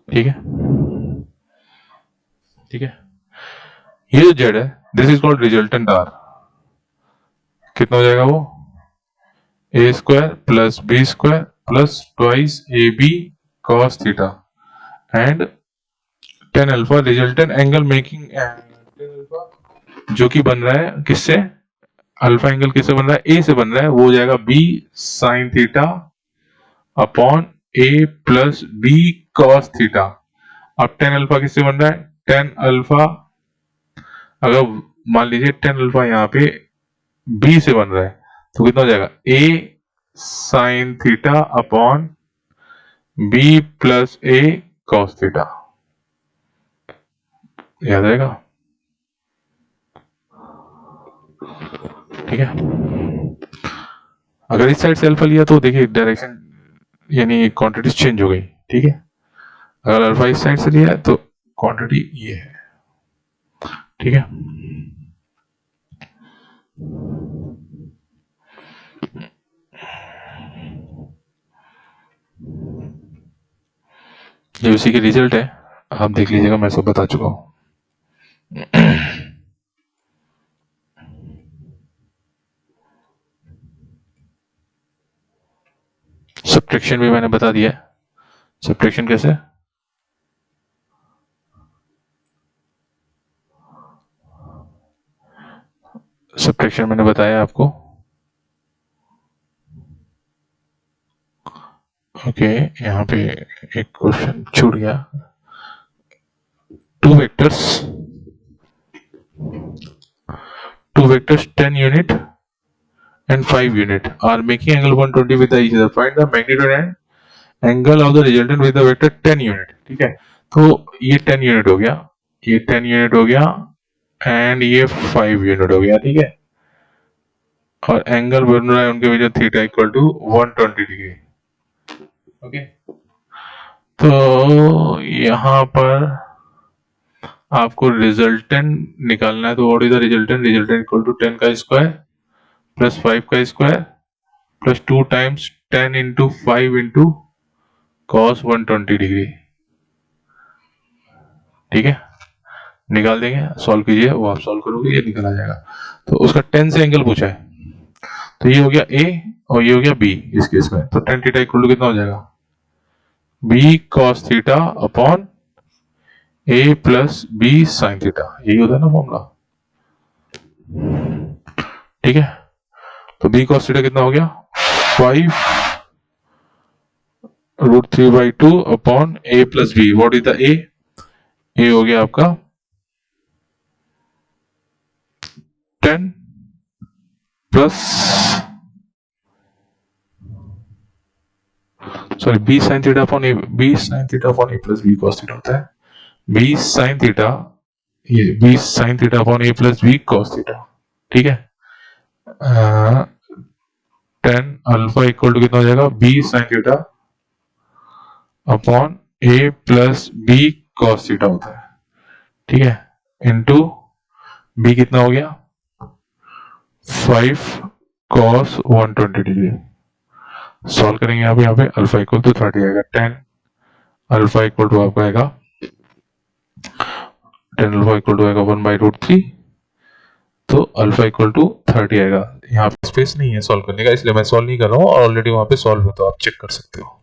ठीक है, ठीक है। ये जो z है this is called resultant r, कितना हो जाएगा वो a square plus b square plus twice A B cos theta and tan alpha resultant angle making, जो कि बन रहा है किससे, अल्फा एंगल किससे बन रहा है, ए से बन रहा है, वो हो जाएगा b sin theta upon a plus b cos theta. अब टेन अल्फा किससे बन रहा है, टेन अल्फा अगर मान लीजिए टेन अल्फा यहाँ पे b से बन रहा है तो कितना हो जाएगा a sin theta upon b plus a cos theta, याद आएगा, ठीक है। अगर इस साइड से अल्फा लिया तो देखिए डायरेक्शन यानी क्वांटिटी चेंज हो गई, ठीक है। अगर अल्फा इस साइड से लिया है तो क्वांटिटी ये है, ठीक है। ये उसी के रिजल्ट है, आप देख लीजिएगा, मैं सब बता चुका हूं। सब्ट्रैक्शन भी मैंने बता दिया है, सब्ट्रैक्शन कैसे, सब्ट्रैक्शन मैंने बताया आपको, ओके। यहाँ पे एक क्वेश्चन छूट गया, two vectors 10 unit and 5 unit are making angle 120 with each other, find the magnitude and angle of the resultant with the vector 10 unit, ठीक है। तो ये 10 यूनिट हो गया, ये 10 यूनिट हो गया एंड ये 5 यूनिट हो गया, ठीक है। और एंगल बन रहा है उनके बीच theta equal to 120 degree, okay, तो यहाँ पर आपको रिजल्टेंट निकालना है। तो what is the resultant? Resultant equal to 10 का स्क्वायर प्लस 5 का square plus 2 times 10 into 5 into cos 120 degree. ठीक है, निकाल देंगे, सॉल्व कीजिए, वो आप सॉल्व करोगे, ये निकल आ जाएगा। तो उसका 10 से एंगल पूछा है, तो ये हो गया ए और ये हो गया बी इस केस में। तो टेन थीटा इक्वल टू कितना हो जाएगा? B cos theta upon a plus B sine theta, यही होता है ना फॉर्मूला। ठीक है, तो बी कॉस थीटा कितना हो गया? 5√3/2 upon a plus b. What is the a? A हो गया आपका 10 plus sorry b sine theta upon a, b sine theta upon a plus b cos theta होता है। बी साइन थीटा, ये b sine theta upon a plus b cos theta. ठीक है, 10 alpha equal to कितना हो जाएगा? B sine theta upon a plus b cos theta होता है। ठीक है, इंटू बी कितना हो गया? 5 कॉस 120 डिग्री। सॉल्व करेंगे यहाँ पे अल्फा इक्वल टू 30 आएगा। 10 अल्फा इक्वल टू आपका आएगा 10 अल्फा इक्वल टू आएगा 1/√3। तो अल्फा इक्वल टू 30 आएगा। यहाँ पे स्पेस नहीं है सॉल्व करने का, इसलिए मैं सॉल्व नहीं कर रहा हूँ, और ऑलरेडी वहां पे सॉल्व है, तो आप चेक कर सकते हो।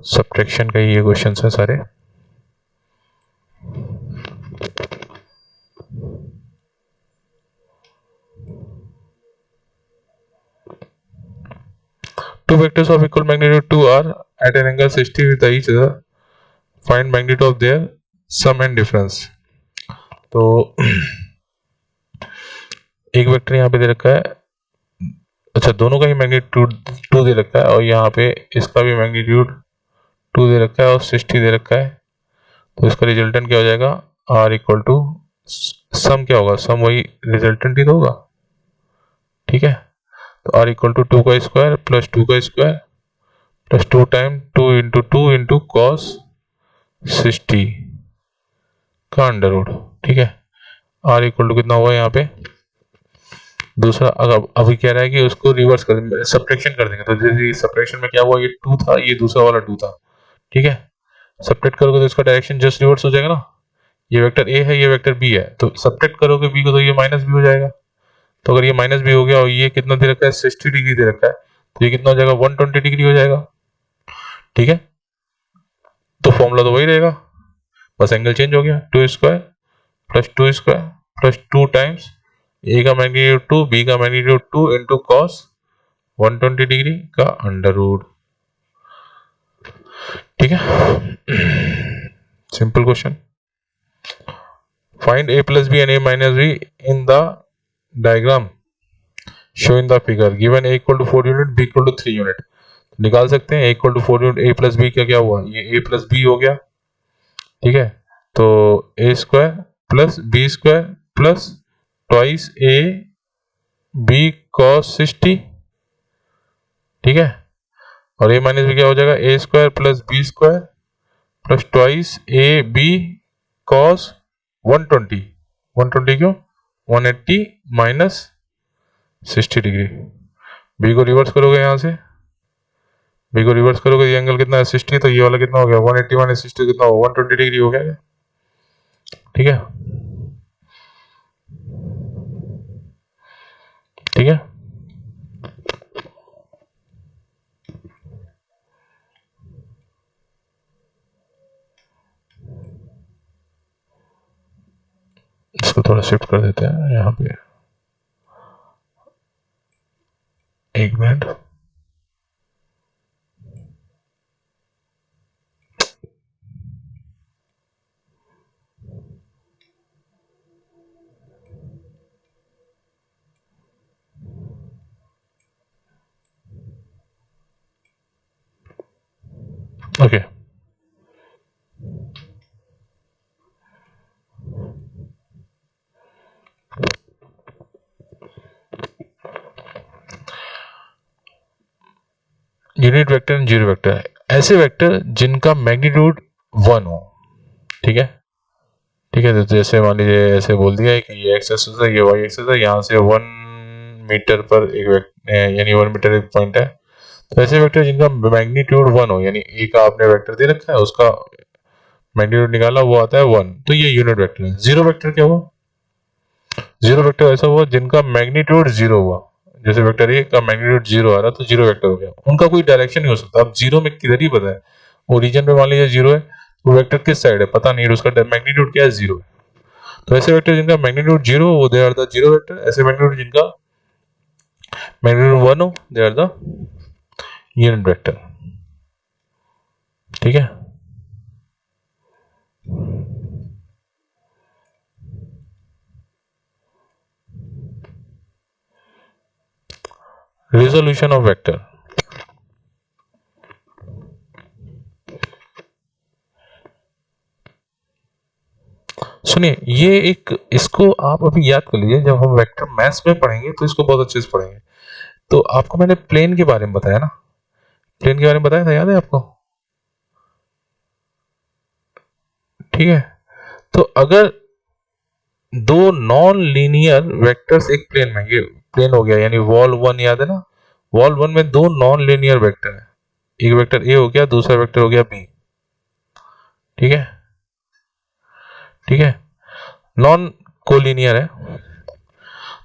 सब्ट्रैक्शन का ये क्वेश्चन है सारे। Two vectors of equal magnitude 2 are at an angle 60 with each other. Find magnitude of their sum and difference. तो एक वेक्टर यहाँ पे दे रखा है, अच्छा दोनों का ही मैग्नीट्यूड 2 दे रखा है, और यहाँ पे इसका भी मैग्नीट्यूड 2 दे रखा है और 60 दे रखा है। तो इसका रिजल्टेंट क्या हो जाएगा? R इक्वल टू सम क्या होगा? सम वही रिजल्टेंट ही तो होगा। ठीक है, तो R इक्वल टू 2 का स्क्वायर प्लस 2 का square plus 2 time 2 into cos 60 का अंडर रूट। ठीक है, R इक्वल टू कितना हुआ यहाँ पे? दूसरा अभी कह रहा है कि उसको रिवर्स कर देंगे, सब्ट्रैक्शन कर देंगे। तो जैसे सब्ट्रैक्शन में क्या हुआ, ये 2 था, ये दूसरा वाला 2 था। ठीक है, सब्ट्रैक्ट करोगे तो इसका डायरेक्शन जस्ट रिवर्स हो जाएगा ना। ये वेक्टर ए है, ये वेक्टर बी है, तो सब्ट्रैक्ट करोगे बी को तो ये माइनस बी हो जाएगा। तो अगर ये माइनस बी हो गया और ये कितना दे रखा है? 60 डिग्री दे रखा है, तो ये कितना हो जाएगा? 120 डिग्री हो जाएगा। ठीक है, तो फॉर्मूला तो वही रहेगा, बस एंगल चेंज हो गया। 2 square plus 2 square plus 2 times a का मैग्नीट्यूड 2 बी का मैग्नीट्यूड 2 इंटू कॉस 120 डिग्री का अंडर रूट। ठीक है, simple question. Find a plus b and a minus b in the diagram show in the figure given a equal to 4 unit b equal to 3 unit। निकाल सकते हैं a equal to 4 unit, a plus b क्या क्या हुआ? ये a plus b हो गया। ठीक है, तो a square plus b square plus twice a b cos 60। ठीक है, और a माइनस b क्या हो जाएगा? a square plus b square plus twice a b cos 120। 120 क्यों? 180 माइनस 60 डिग्री। बी को रिवर्स करोगे, यहाँ से बी को रिवर्स करोगे, ये एंगल कितना है? 60, तो ये वाला कितना हो गया? 180 माइनस 60 कितना हो? 120 डिग्री हो गया। ठीक है, ठीक है, इसको थोड़ा शिफ्ट कर देते हैं यहाँ पे, एक minute. Okay, unit vector and zero vector, ऐसे वेक्टर जिनका मैग्नीट्यूड 1 हो, ठीक है, ठीक है। तो जैसे मान लीजिए ऐसे बोल दिया है कि ये एक्स एक्सिस है, ये वाई एक्सिस है, यहाँ से 1 मीटर पर एक यानी 1 मीटर एक पॉइंट है। तो ऐसे वेक्टर जिनका मैग्नीट्यूड 1 हो, यानी ए का आपने वेक्टर दे रखा है, उसका मैग्नीट्यूड निकाला, वो आता है 1, तो ये यूनिट वेक्टर है। जीरो वेक्टर क्या हुआ? जीरो वेक्टर ऐसा हुआ जिनका मैग्नीट्यूड 0 हुआ, जैसे वेक्टर ए का मैग्नीट्यूड 0 आ रहा तो जीरो वेक्टर हो गया। उनका कोई डायरेक्शन नहीं हो सकता। अब जीरो में किधर ही पता है, ओरिजिन पे मान लीजिए 0 है, तो वेक्टर किस साइड है पता नहीं, उसका मैग्नीट्यूड क्या है, 0 है। तो ऐसे वेक्टर जिनका मैग्नीट्यूड 0 हो, they are the zero vector. ऐसे मैग्नीट्यूड जिनका मैग्नीट्यूड 1 हो, they are the unit vector, ठीक है। रिजोल्यूशन ऑफ वेक्टर, सुनिए ये एक, इसको आप अभी याद कर लीजिए, जब हम वेक्टर मैथ्स में पढ़ेंगे तो इसको बहुत अच्छे से पढ़ेंगे। तो आपको मैंने प्लेन के बारे में बताया ना, प्लेन के बारे में बताया था, याद है आपको? ठीक है। तो अगर दो नॉन लीनियर वेक्टर्स एक प्लेन में, ये प्लेन हो गया, यानी वॉल 1 याद है ना, वॉल 1 में दो नॉन लीनियर वेक्टर है, एक वेक्टर ए हो गया, दूसरा वेक्टर हो गया बी, ठीक है, ठीक है, नॉन कोलिनियर है।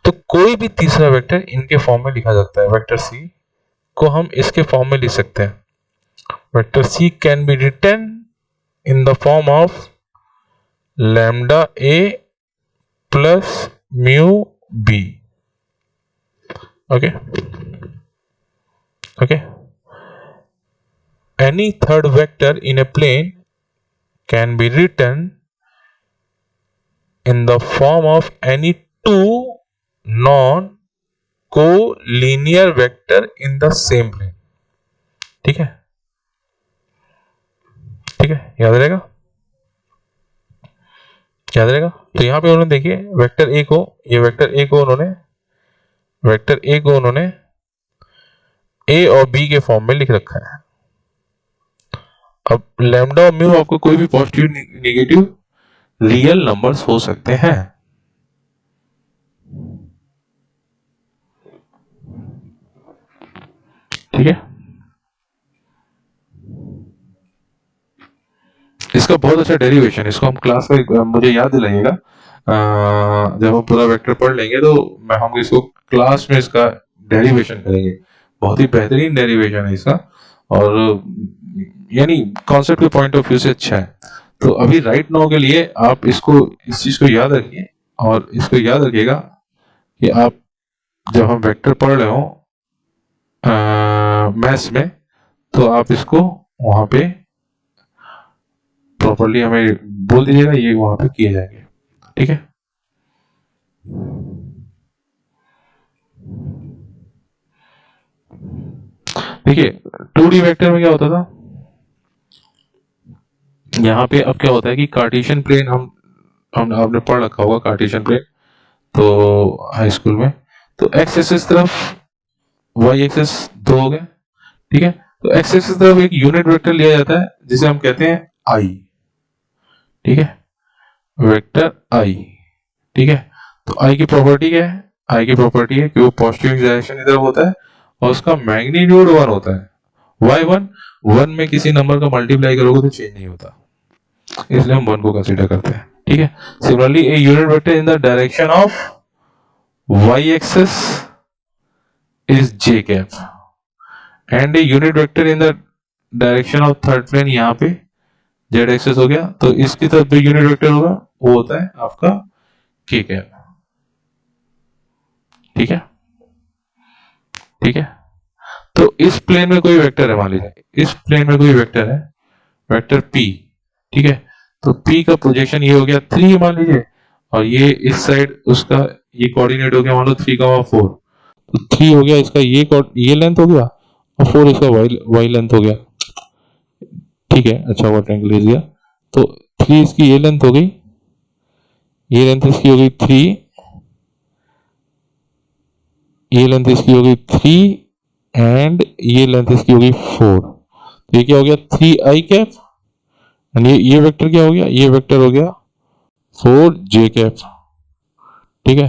तो कोई भी तीसरा वेक्टर इनके फॉर्म में लिखा जाता है। वेक्टर सी को हम इसके फॉर्म में लिख सकते हैं। Vector C can be written in the form of lambda A plus mu B, okay, okay. Any third vector in a plane can be written in the form of any two non-collinear vector in the same plane, ठीक है, ठीक है, याद रहेगा, याद रहेगा। तो यहां पे उन्होंने देखिए वेक्टर ए को, ये वेक्टर ए को उन्होंने, वेक्टर ए को उन्होंने ए और बी के फॉर्म में लिख रखा है। अब लैम्डा और म्यू आपको कोई भी पॉजिटिव नेगेटिव रियल नंबर्स हो सकते हैं, ठीक है। इसका बहुत अच्छा डेरिवेशन, इसको हम क्लास का, मुझे याद दिलाइएगा, जब हम पूरा वेक्टर पढ़ लेंगे तो हम इसको क्लास में इसका डेरिवेशन करेंगे। बहुत ही बेहतरीन डेरिवेशन है इसका, और यानी कॉन्सेप्ट के पॉइंट ऑफ व्यू से अच्छा है। तो अभी राइट नाउ के लिए आप इसको, इस चीज को याद रखिए, और इसको याद रखिएगा कि आप जब हम वेक्टर पढ़ रहे हो मैथ्स में, तो आप इसको वहां पे प्रॉपर्ली हमें बोल दीजिएगा, ये वहां पे किए जाएंगे, ठीक है। देखिए 2D वेक्टर में क्या होता था, यहाँ पे अब क्या होता है कि कार्टेशियन प्लेन हम आपने पढ़ रखा होगा कार्टेशियन प्लेन, तो हाई स्कूल में, तो एक्स एक्सिस तरफ वाई एक्सिस दो हो गए, ठीक है। तो एक्स एक्सिस तरफ एक यूनिट वेक्टर लिया जाता है जिसे हम कहते हैं आई, ठीक है, वेक्टर आई, ठीक है। तो आई की प्रॉपर्टी क्या है? आई की प्रॉपर्टी है कि वो पॉजिटिव डायरेक्शन की तरफ होता है और उसका मैग्नीट्यूड 1 होता है। वाई 1 में किसी नंबर का मल्टीप्लाई करोगे तो चेंज नहीं होता, इसलिए हम 1 को कंसीडर करते हैं, ठीक है। Similarly a unit vector in the direction of Y axis is J cap, and a unit vector in the direction of third plane, यहाँ पे जेड एक्सिस हो गया, तो इसकी तरफ जो यूनिट वेक्टर होगा वो होता है आपका के कैप, ठीक है, ठीक है। तो इस प्लेन में कोई वेक्टर है, मान लीजिए इस प्लेन में कोई वेक्टर है, वेक्टर पी, ठीक है। तो पी का प्रोजेक्शन ये हो गया 3 मान लीजिए, और ये इस साइड उसका ये कोऑर्डिनेट हो गया मान लो 3,4, तो 3 हो गया इसका ये लेंथ हो गया, और 4 इसका वाई लेंथ हो गया, ठीक है। अच्छा हुआ ट्रायंगल ले लिया, तो 3 इसकी ये लेंथ हो गई, ये लेंथ इसकी हो गई 3, ये लेंथ इसकी हो गई 3, एंड ये लेंथ इसकी होगी 4, तो ये क्या हो गया 3i कैप, एंड ये वेक्टर क्या हो गया, ये वेक्टर हो गया 4j कैप। ठीक है,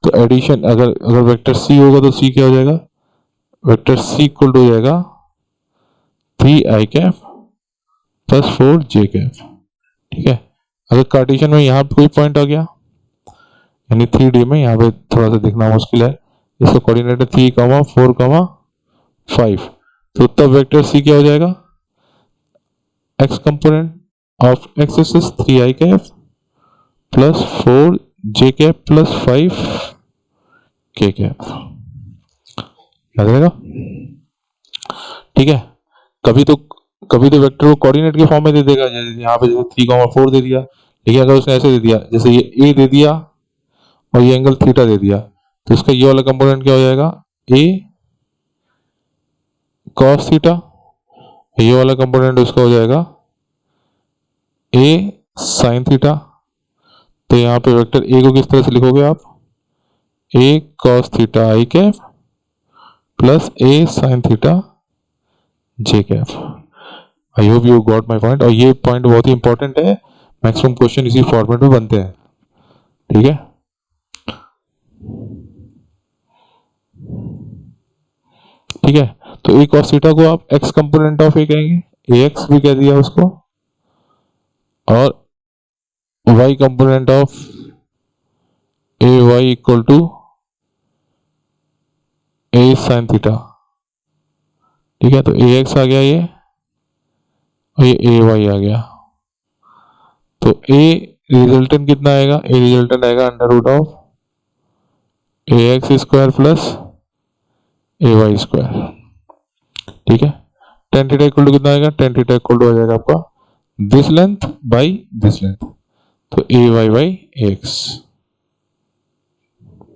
तो एडिशन अगर अगर वेक्टर सी होगा तो सी क्या हो जाएगा, वेक्टर सी इक्वल टू हो जाएगा 3i cap plus 4j cap. ठीक है, अगर कार्टेशियन में यहाँ पे कोई पॉइंट आ गया, यानी 3D में यहाँ पे थोड़ा सा दिखना मुश्किल है, इसका कोऑर्डिनेट है 3, 4, 5, तो तब वेक्टर सी क्या हो जाएगा, x component of x axis 3i cap plus 4j cap plus 5k cap. याद रहेगा? ठीक है, कभी तो वेक्टर को कोऑर्डिनेट के फॉर्म में दे देगा, जैसे यहाँ पे जैसे 3, 4 दे दिया, लेकिन अगर उसने ऐसे दे दिया, जैसे ये a दे दिया और ये एंगल थीटा दे दिया, तो इसका ये वाला कंपोनेंट क्या हो जाएगा, a cos थीटा, ये वाला कंपोनेंट उसका हो जाएगा a sin थीटा। तो यहाँ पे वेक्टर a को किस तरह से लिखोगे आप, a cos theta i cap plus a sin theta j cap. I hope you got my point, और ये पॉइंट बहुत ही इंपॉर्टेंट है, मैक्सिमम क्वेश्चन इसी फॉर्मेट में बनते हैं। ठीक है, ठीक है, तो a cos थीटा को आप x कंपोनेंट ऑफ a कहेंगे, ax भी कह दिया उसको, और y component of ay equal to a sin theta. ठीक है, तो ax आ गया ये, और ये ay आ गया, तो a रिजल्टेंट कितना आएगा, a रिजल्टेंट आएगा under root of ax square plus ay square. ठीक है, tan थीटा इक्वल टू कितना आएगा, tan थीटा इक्वल टू हो जाएगा आपका this length by this length, तो ay बाई ax।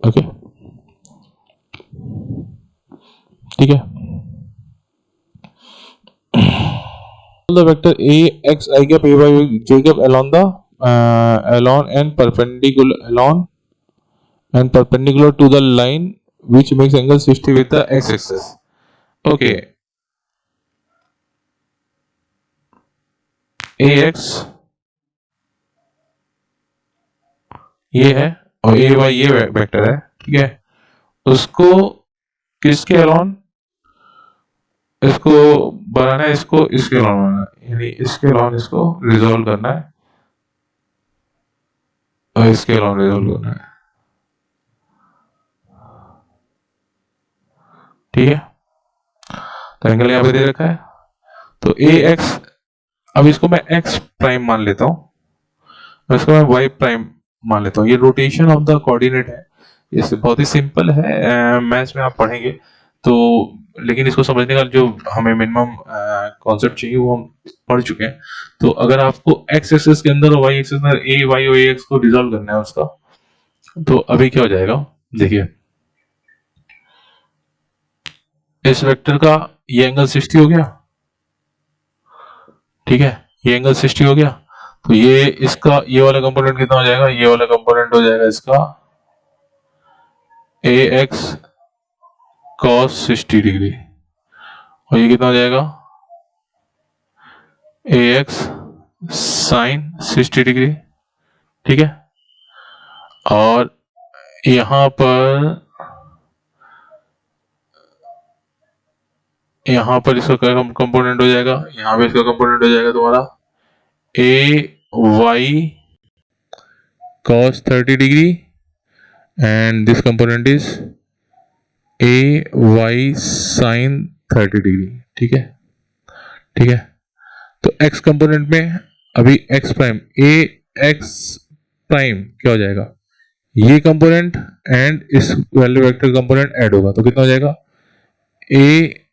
ओके, ठीक है, the vector a x I cap a y j cap along the along and perpendicular to the line which makes angle 60 with the x axis. Okay, ax ये है और ay ये vector है। ठीक है, उसको किसके अलॉन, इसको बनाना है, इसको इसके अलॉन बनाना है, यानी इसके अलॉन इसको रिजॉल्व करना है और इसके अलॉन रिजॉल्व करना है। ठीक है, तो एंगल यहाँ पे दे रखा है, तो ए एक्स, अब इसको मैं एक्स प्राइम मान लेता हूँ, इसको मैं वाई प्राइम मान लेता हूँ। ये रोटेशन ऑफ द कोऑर्डिनेट है, ये बहुत ही सिंपल है, मैथ्स में आप पढ़ेंगे तो, लेकिन इसको समझने का जो हमें मिनिमम कॉन्सेप्ट चाहिए वो हम पढ़ चुके हैं। तो अगर आपको एक्स एक्सिस के अंदर और वाई एक्सिस में ए वाई और ए एक्स को रिजॉल्व करना है उसका, तो अभी क्या हो जाएगा, देखिए इस वेक्टर का ये एंगल 60 हो गया। ठीक है, ये एंगल 60 हो गया, तो ये इसका ये वाला कंपोनेंट कितना हो जाएगा, ये वाला कंपोनेंट हो जाएगा इसका ए एक्स कॉस 60 डिग्री, और ये कितना हो जाएगा ए एक्स साइन 60 डिग्री। ठीक है, और यहां पर इसका कंपोनेंट हो जाएगा, यहां पे इसका कंपोनेंट हो जाएगा तुम्हारा ए Y cos 30 degree and this component is a y sin 30 degree। ठीक है, ठीक है, तो x कंपोनेंट में अभी x prime a x prime क्या हो जाएगा, ये कंपोनेंट एंड इस वैल्यू वेक्टर कंपोनेंट ऐड होगा, तो कितना हो जाएगा a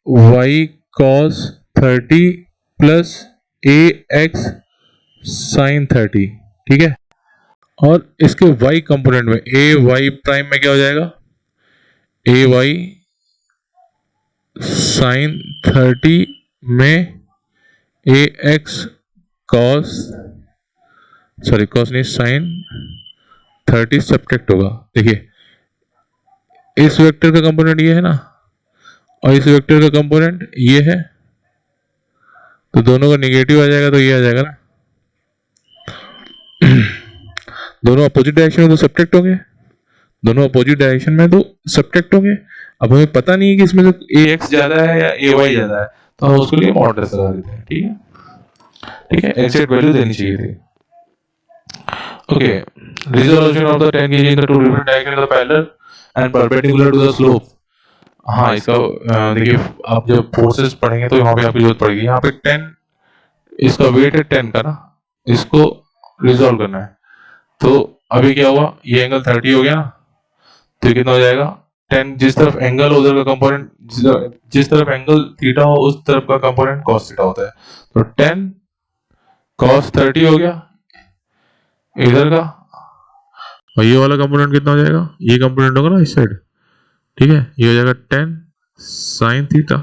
y cos 30 plus a x sin 30। ठीक है, और इसके y कंपोनेंट में a y प्राइम में क्या हो जाएगा, a y साइन 30 में a x cos नहीं साइन 30 सब्ट्रैक्ट होगा। देखिए इस वेक्टर का कंपोनेंट ये है ना, और इस वेक्टर का कंपोनेंट ये है, तो दोनों का नेगेटिव आ जाएगा, तो ये आ जाएगा ना। दोनों अपोजिट डायरेक्शन में तो सब्ट्रैक्ट होंगे, दोनों अपोजिट डायरेक्शन में तो सब्ट्रैक्ट होंगे। अब हमें पता नहीं है कि इसमें से ए एक्स ज्यादा है या ए वाई ज्यादा है, तो हम उसके लिए मॉडरेट लगा देते हैं। ठीक है, ठीक है, एग्जैक्ट वैल्यू देनी चाहिए थी। Okay, resolution of the 10 kg in the two different direction of the parallel and perpendicular to the slope। हाँ, इसका देखिए, आप जब फोर्सेस पढ़ेंगे तो यहाँ पे आपकी जरूरत पड़ेगी। यहाँ पे 10, इसका वेट है 10 का ना, इसको रिजॉल्व करना है। तो अभी क्या हुआ, ये एंगल 30 हो गया ना, तो कितना हो जाएगा 10, जिस तरफ एंगल उधर का कंपोनेंट, जिस तरफ एंगल थीटा हो उस तरफ का कंपोनेंट कॉस थीटा होता है। तो 10 कॉस 30 हो गया इधर का, और ये वाला कंपोनेंट कितना हो जाएगा, ये कंपोनेंट होगा ना इस साइड। ठीक है, ये हो जाएगा 10 साइन थीटा।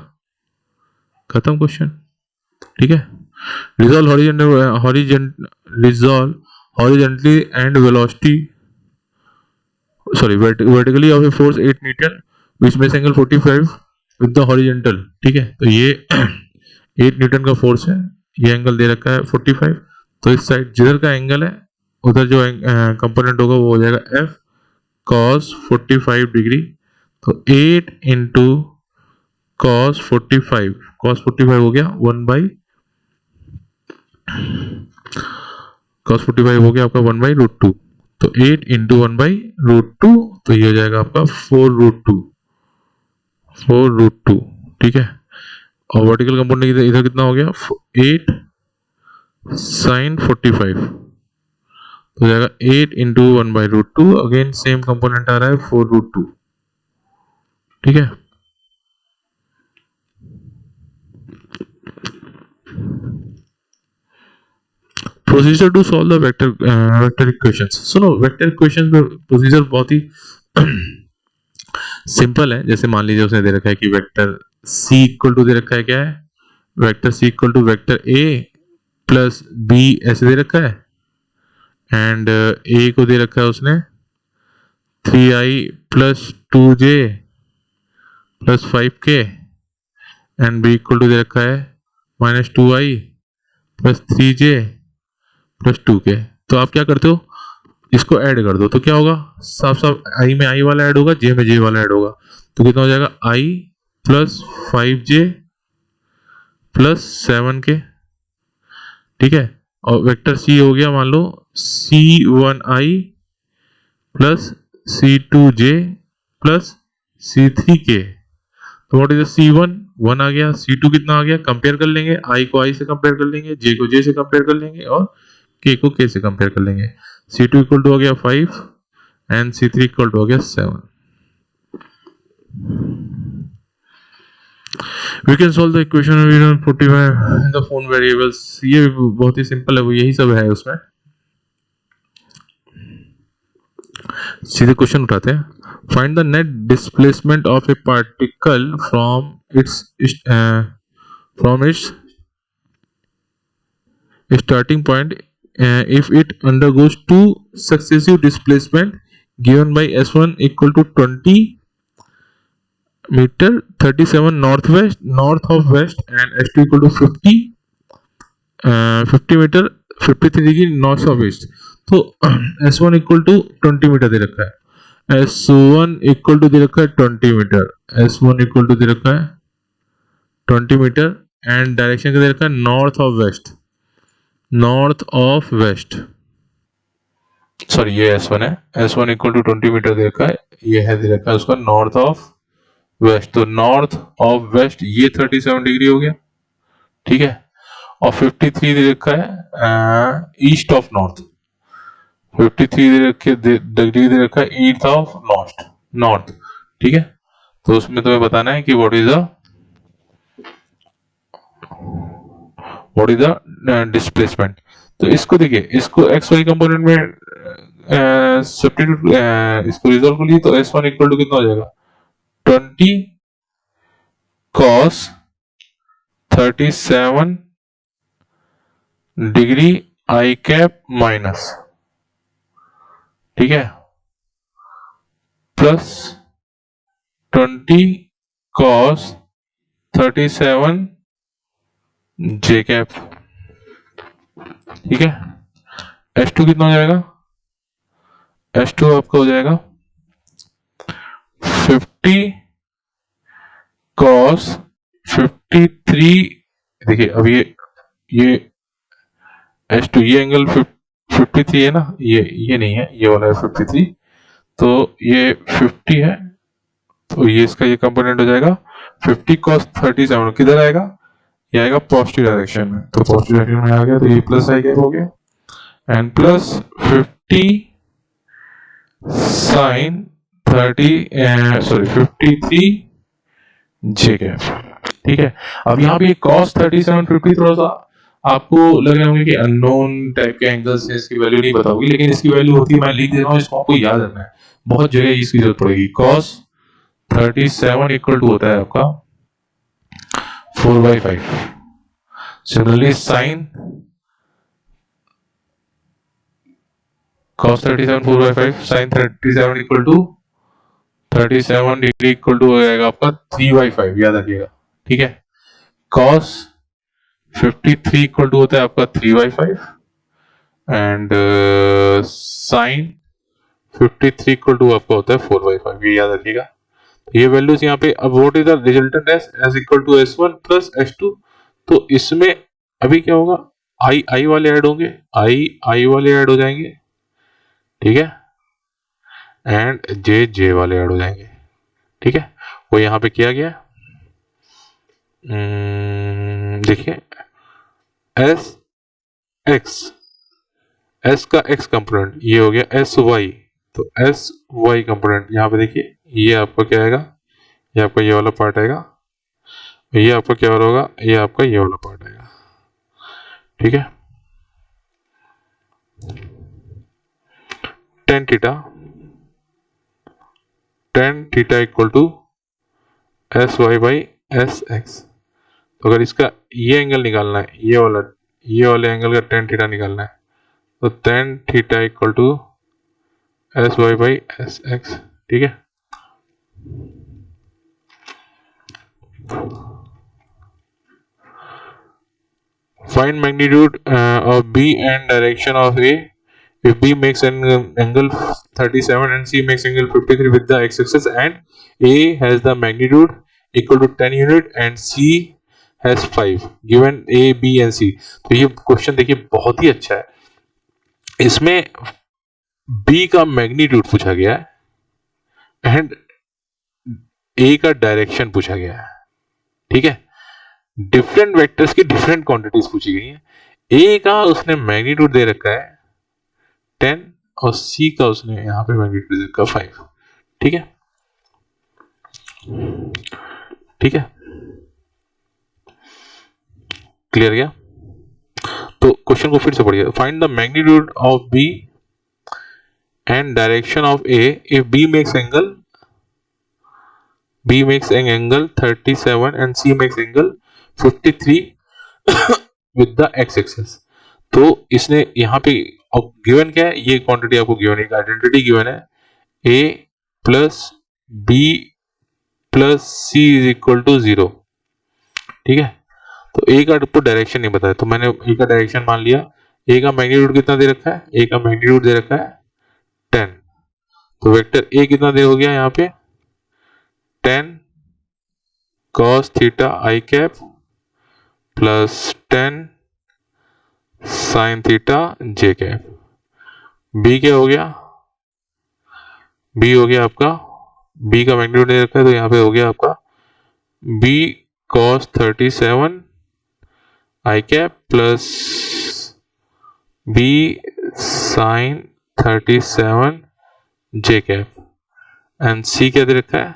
खत्म क्वेश्चन। ठीक है, resolve horizontally and velocity, sorry vertically of a force 8 Newton which makes angle 45 with the horizontal. ठीक है, तो ये 8 न्यूटन का फोर्स है, ये एंगल दे रखा है 45। तो इस साइड जिधर का एंगल है उधर जो कंपोनेंट होगा वो हो जाएगा एफ कॉस 45 डिग्री। तो 8 इंटू कॉस 45 हो गया 1/√2। तो 8 इंटू 1/√2, तो ये हो जाएगा आपका 4√2। ठीक है, और वर्टिकल कंपोनेंट इधर कितना हो गया 8 साइन 45, तो हो जाएगा 8 इंटू 1/√2, अगेन सेम कंपोनेंट आ रहा है 4√2। ठीक है, procedure to solve the vector equations. सुनो, वेक्टर इक्वेशंस में प्रोसीजर बहुत ही सिंपल है। जैसे मान लीजिए उसने दे रखा है कि वेक्टर सी इक्वल टू दे रखा है, क्या है, vector C equal to vector A plus B ऐसे दे रखा है, एंड ए को दे रखा है उसने 3i plus 2j plus 5k, and B equal to दे रखा है -2i plus 3j plus 2k। तो आप क्या करते हो, इसको ऐड कर दो, तो क्या होगा, साफ साफ i में i वाला ऐड होगा, j में j वाला ऐड होगा। तो कितना हो जाएगा i plus 5j plus 7k। ठीक है, और वेक्टर c हो गया मान लो c1i plus c2j plus c3k। तो व्हाट इज c1, 1 आ गया, c2 कितना आ गया, कंपेयर कर लेंगे, i को i से कंपेयर कर लेंगे, j को j से कंपेयर कर लेंगे, और k को k से कंपेयर कर लेंगे। c2 इक्वल टू हो गया 5 एंड c3 इक्वल टू हो गया 7। We can solve the equation of 45 in the phone variables। ये बहुत ही सिंपल है, वो यही सब है उसमें। सीधे क्वेश्चन उठाते हैं। Find the net displacement of A particle from its starting point if it undergoes two successive displacement given by s1 equal to 20 meter 37 north of west and s2 equal to 50 meter 53 degree north of east. तो s1 equal to 20 metre दे रखा है, s1 equal to दे रखा है 20 metre, s1 equal to दे रखा है 20 metre, and direction का दे रखा है नॉर्थ ऑफ वेस्ट। सॉरी, ये s1 है, s1 इक्वल टू 20 मीटर दे रखा है, ये है दे रखा है उसका नॉर्थ ऑफ वेस्ट। तो नॉर्थ ऑफ वेस्ट ये 37 डिग्री हो गया। ठीक है, और 53 दे रखा है ईस्ट ऑफ नॉर्थ, 53 डिग्री दे रखा है ईस्ट ऑफ नॉर्थ। ठीक है, तो उसमें तुम्हें बताना है कि व्हाट इज द डिस्प्लेसमेंट। तो इसको देखिए, इसको एक्स वाई कंपोनेंट में सब्स्टिट्यूट इसको रिजॉल्व कर लिए, तो s1 इक्वल टू कितना हो जाएगा 20 cos 37 degree i cap minus, ठीक है, प्लस 20 cos 37 जे कैप, ठीक है। H2 कितना हो जाएगा, H2 आपका हो जाएगा 50 cos 53। देखिए अब ये H2 ये एंगल 53 है ना, ये नहीं है, ये वाला है 53, तो ये 50 है, तो ये इसका ये कंपोनेंट हो जाएगा 50 cos 37। किधर आएगा, ये आएगा पॉजिटिव डायरेक्शन में, तो पॉजिटिव डायरेक्शन में आ गया, तो ये प्लस आई कैप हो गया and plus 50 sine 53 J cap, ठीक है। अब यहाँ पे cos 37 50 थोड़ा सा आपको लग रहे होंगे कि अननोन टाइप के एंगल्स है, इसकी वैल्यू नहीं पता होगी, लेकिन इसकी वैल्यू होती है, मैं लिख दे रहा हूँ, इसको आपको याद रखना है, बहुत जगह इसकी जरूरत पड़ेगी। cos 37 इक्वल टू होता है आपका 4/5। Similarly sine cos 37 4/5, sine 37 equal to 37 degree equal to हो जाएगा आपका 3/5, याद रखिएगा, ठीक है। cos 53 इक्वल टू होता है आपका 3/5 एंड साइन 53 इक्वल टू आपका होता है 4/5, ये याद रखिएगा। ये वैल्यूज यहाँ पे, अब what is the resultant S equal to S1 plus S2, तो इसमें अभी क्या होगा, आई वाले ऐड होंगे, आई वाले ऐड हो जाएंगे, ठीक है, एंड जे वाले ऐड हो जाएंगे, ठीक है। वो यहाँ पे किया गया, देखिए एस एक्स, एस का एक्स कंपोनेंट ये हो गया एस वाई, तो एस वाई कंपोनेंट यहाँ पे देखिए, ये आपका क्या आएगा, ये आपका ये वाला पार्ट आएगा, ये आपका क्या होगा, ये आपका ये वाला पार्ट आएगा, ठीक है। Tan theta equal to S Y by S X, तो अगर इसका ये एंगल निकालना है, ये वाले एंगल का टेन थीटा निकालना है, तो tan theta equal to S Y by S X, ठीक है। Find magnitude of B and direction of A if B makes an angle 37 and C makes angle 53 with the x-axis and A has the magnitude equal to 10 unit and C has 5 given A, B and C। तो ये question देखिए बहुत ही अच्छा है, इसमें B का magnitude पूछा गया है एंड A का डायरेक्शन पूछा गया है, ठीक है। डिफरेंट वेक्टर्स की डिफरेंट क्वांटिटीज पूछी गई हैं। A का उसने मैग्नीट्यूड दे रखा है 10 और C का उसने यहां पे मैग्नीट्यूड दे रखा 5, ठीक है, ठीक है, क्लियर गया। तो क्वेश्चन को फिर से पढ़िए, find the magnitude of B and direction of A if B makes an angle 37 and C makes angle 53 with the x-axis। तो इसने यहाँ पे अब गिवन क्या है, ये क्वांटिटी आपको गिवन है, आइडेंटिटी गिवन है, A plus B plus C is equal to 0, ठीक है। तो A का आपको डायरेक्शन नहीं बताया, तो मैंने A का डायरेक्शन मान लिया। A का मैग्नीट्यूड कितना दे रखा है, A का मैग्नीट्यूड दे रखा है 10, तो वेक्टर A कितना दे हो गया यहाँ पे 10 cos थीटा आई कैप प्लस 10 साइन थीटा जे कैप। B क्या हो गया, B हो गया आपका, B का मैग्नीट्यूड दे रखा है, तो यहाँ पे हो गया आपका B cos 37 I cap plus B sine 37 J cap and C क्या दे रखा है,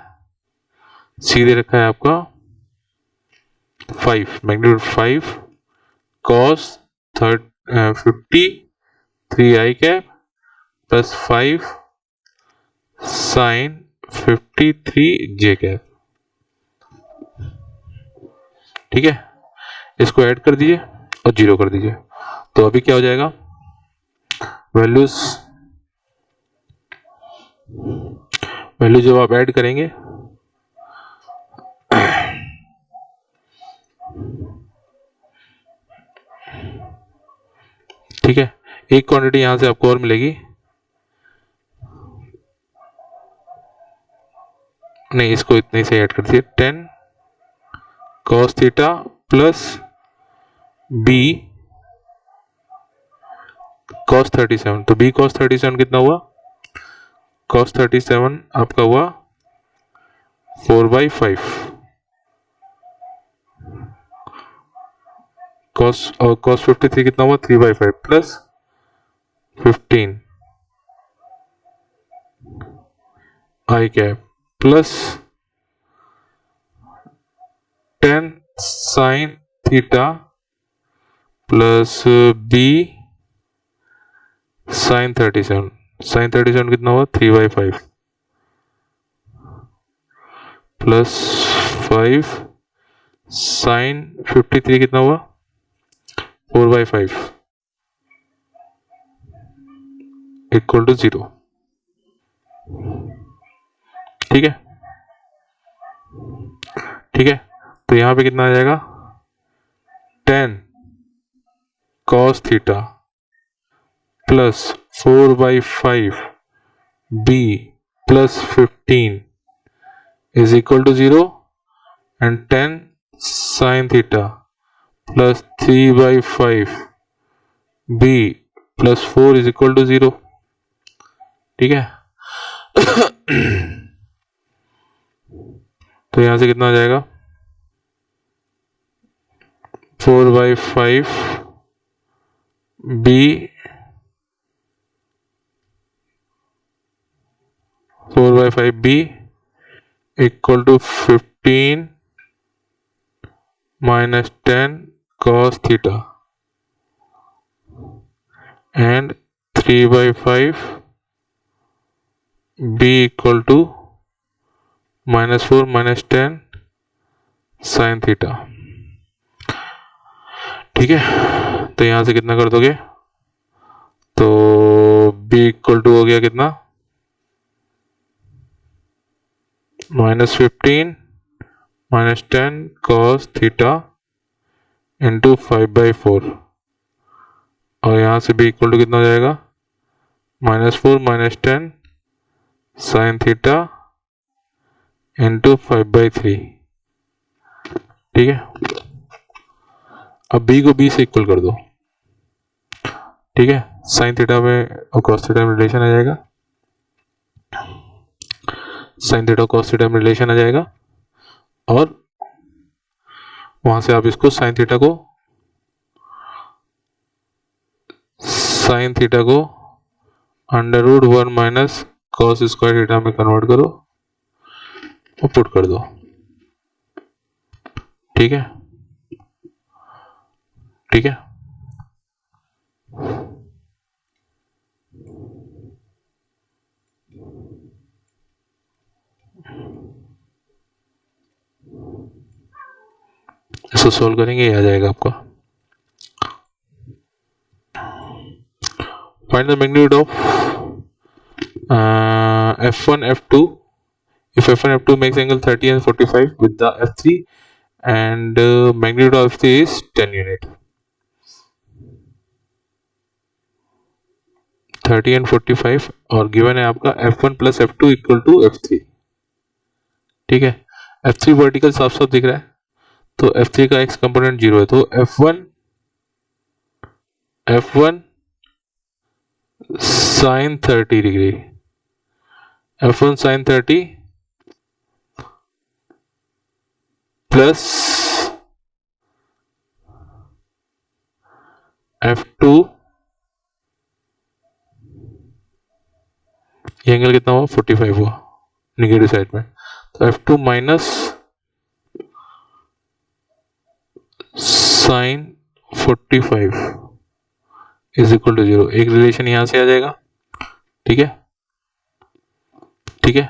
C दे रखा है आपका 5, मैग्नीट्यूड 5 cos 53 आई cap plus 5 sign 53 J cap, ठीक है। इसको ऐड कर दीजिए और 0 कर दीजिए, तो अभी क्या हो जाएगा, वैल्यू जब आप ऐड करेंगे ठीक है, एक क्वांटिटी यहां से आपको और मिलेगी, नहीं इसको इतने से ऐड कर दिए, 10 cos theta plus b cos 37। तो b cos 37 कितना हुआ, cos 37 आपका हुआ 4/5, cos 53 कितना हुआ 3/5 plus 15 i cap plus 10 sin theta plus b sin 37। sin 37 कितना हुआ 3/5 प्लस 5 sin 53 कितना हुआ 4/5 इक्वल टू 0। ठीक है, ठीक है, तो यहां पे कितना आ जाएगा 10 cos theta plus 4/5 b plus 15 is equal to 0 and 10 sin theta plus 3/5 b plus 4 is equal to 0। ठीक है, तो यहां से कितना आ जाएगा 4/5 b 4/5 b equal to 15 minus 10 cos theta and 3/5 b equal to -4 minus 10 sin theta. ठीक है, तो यहां से कितना कर दोगे, तो b इक्वल टू हो गया कितना -15 minus 10 cos थीटा इंटू 5/4 और यहां से b इक्वल टू कितना हो जाएगा -4 minus 10 sin थीटा इंटू 5/3। ठीक है, अब b को b से इक्वल कर दो। ठीक है, sin थीटा में और cos थीटा में रिलेशन आ जाएगा, sin थीटा cos थीटा में रिलेशन आ जाएगा और वहां से आप इसको sin थीटा को √1 माइनस cos स्क्वायर थीटा में कन्वर्ट करो और पुट कर दो। ठीक है, ठीक है, इसको सोल्व करेंगे ये आ जाएगा आपका find the magnitude of f1 f2 if f1 f2 makes angle 30 and 45 with the f3 and magnitude of f3 is 10 unit। 30 and 45 और गिवन है आपका f1 plus f2 equal to f3। ठीक है, f3 वर्टिकल साफ साफ दिख रहा है तो f3 का x कंपोनेंट 0 है, तो f1 sin 30 degree, f1 sin 30 plus f2 ये एंगल कितना हुआ 45 हुआ निगेटिव साइड में, तो f2 minus sine 45 is equal to 0। एक रिलेशन यहां से आ जाएगा। ठीक है, ठीक है,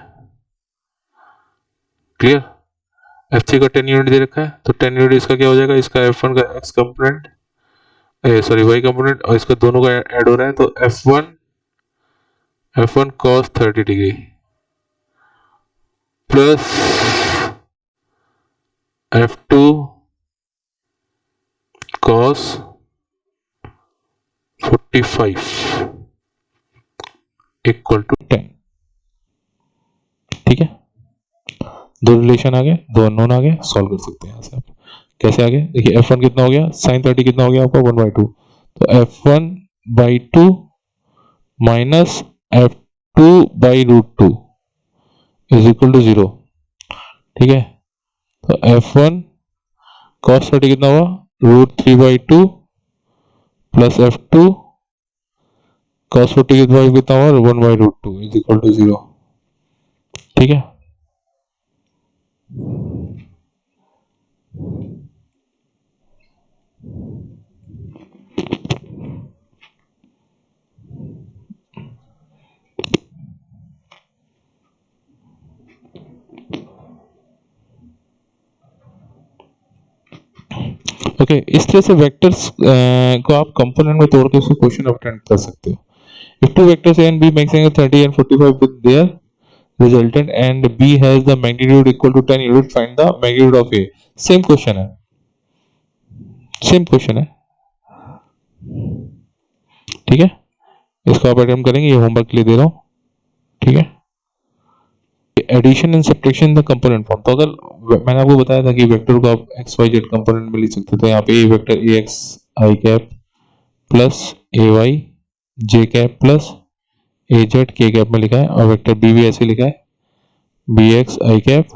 क्लियर। f3 का 10 यूनिट दे रखा है तो 10 यूनिट इसका क्या हो जाएगा, इसका f1 का x component sorry y component और इसका दोनों का ऐड हो रहा है तो f1 cos 30 degree plus f2 cos 45 equal to 10। ठीक है, दो रिलेशन आ गए, दो अननोन आ गए, सॉल्व कर सकते हैं यहाँ से आप। कैसे आ गए, देखिए f1 कितना हो गया, sin 30 कितना हो गया आपका 1/2, तो f1/2 minus f2/√2 is equal to 0। ठीक है, तो f1 cos 30 कितना हुआ, √3/2 प्लस f2 cos 40 कितना हुआ 1/√2 इज इक्वल टू 0। ठीक है, ओके इस तरह से वेक्टर्स को आप कंपोनेंट में तोड़ के उसको क्वेश्चन अटेम्प्ट कर सकते हो। If two vectors a and b makes angle 30 and 45 with their resultant and b has the magnitude equal to 10 unit, find the magnitude of a। Same question है, सेम क्वेश्चन है। ठीक है, इसको आप attempt करेंगे, ये होमवर्क के लिए दे रहा हूँ। ठीक है, addition and subtraction the component form. तो अगर मैंने आपको बताया था कि वेक्टर को आप एक्स वाई जेड कंपोनेंट में लिख सकते थे, यहाँ पे ये vector A x I cap plus A Y J cap plus A Z के कैप में लिखा है, और वेक्टर बी भी ऐसे लिखा है बी एक्स आई कैप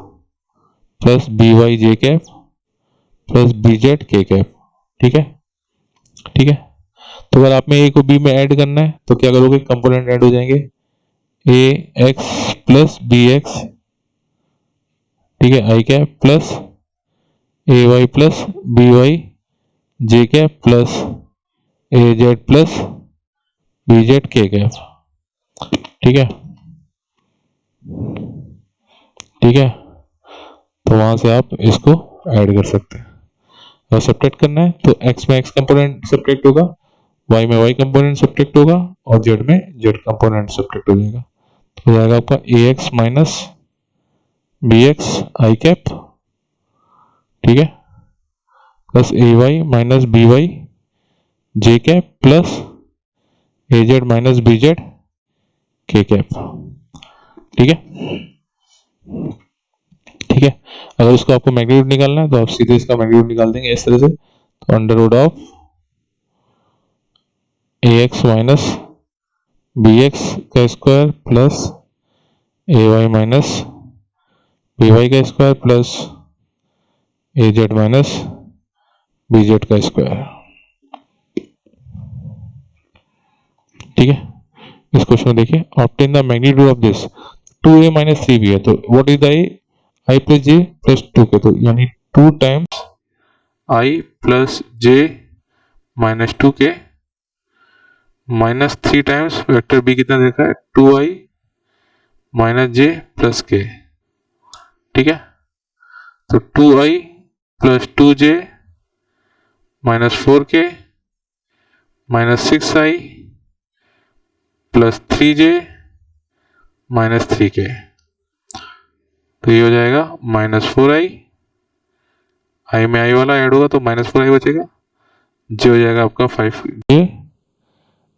प्लस बी वाई जे कैप प्लस बी जेड के कैप। ठीक है, ठीक है, तो अगर आपने ए को बी में ऐड करना है तो क्या करोगे, कंपोनेंट ऐड हो जाएंगे ए एक्स प्लस बी एक्स, ठीक है, आई cap plus A Y plus B y J cap plus A Z plus B z के कैप। ठीक है, ठीक है, तो वहां से आप इसको ऐड कर सकते हैं। अगर सब्ट्रैक्ट करना है तो x में x कंपोनेंट सब्ट्रैक्ट होगा, y में y कंपोनेंट सब्ट्रैक्ट होगा, और z में z कंपोनेंट सब्ट्रैक्ट हो जाएगा। तो हो जाएगा आपका ax माइनस बी एक्स आई कैप, ठीक है, plus A Y minus B y J cap plus A Z minus B z के कैप। ठीक है, ठीक है, अगर इसको आपको मैग्नीट्यूड निकालना है तो आप सीधे इसका मैग्नीट्यूड निकाल देंगे इस तरह से, तो under root of A X minus B X का square plus A Y minus B Y का square plus A Z minus B Z का स्क्वायर। ठीक है, इस क्वेश्चन में देखिए, obtain the magnitude of this 2a minus 3b है, तो what is the I plus J plus 2 K, तो यानी 2 times I plus J minus 2 K minus 3 times vector B कितना देखा है 2i माइनस जे प्लस के। ठीक है, तो 2i plus 2j minus 4k minus 6i plus 3j minus 3k, तो ये हो जाएगा माइनस 4i, आई में आई वाला ऐड होगा तो माइनस 4i बचेगा, जे हो जाएगा आपका 5k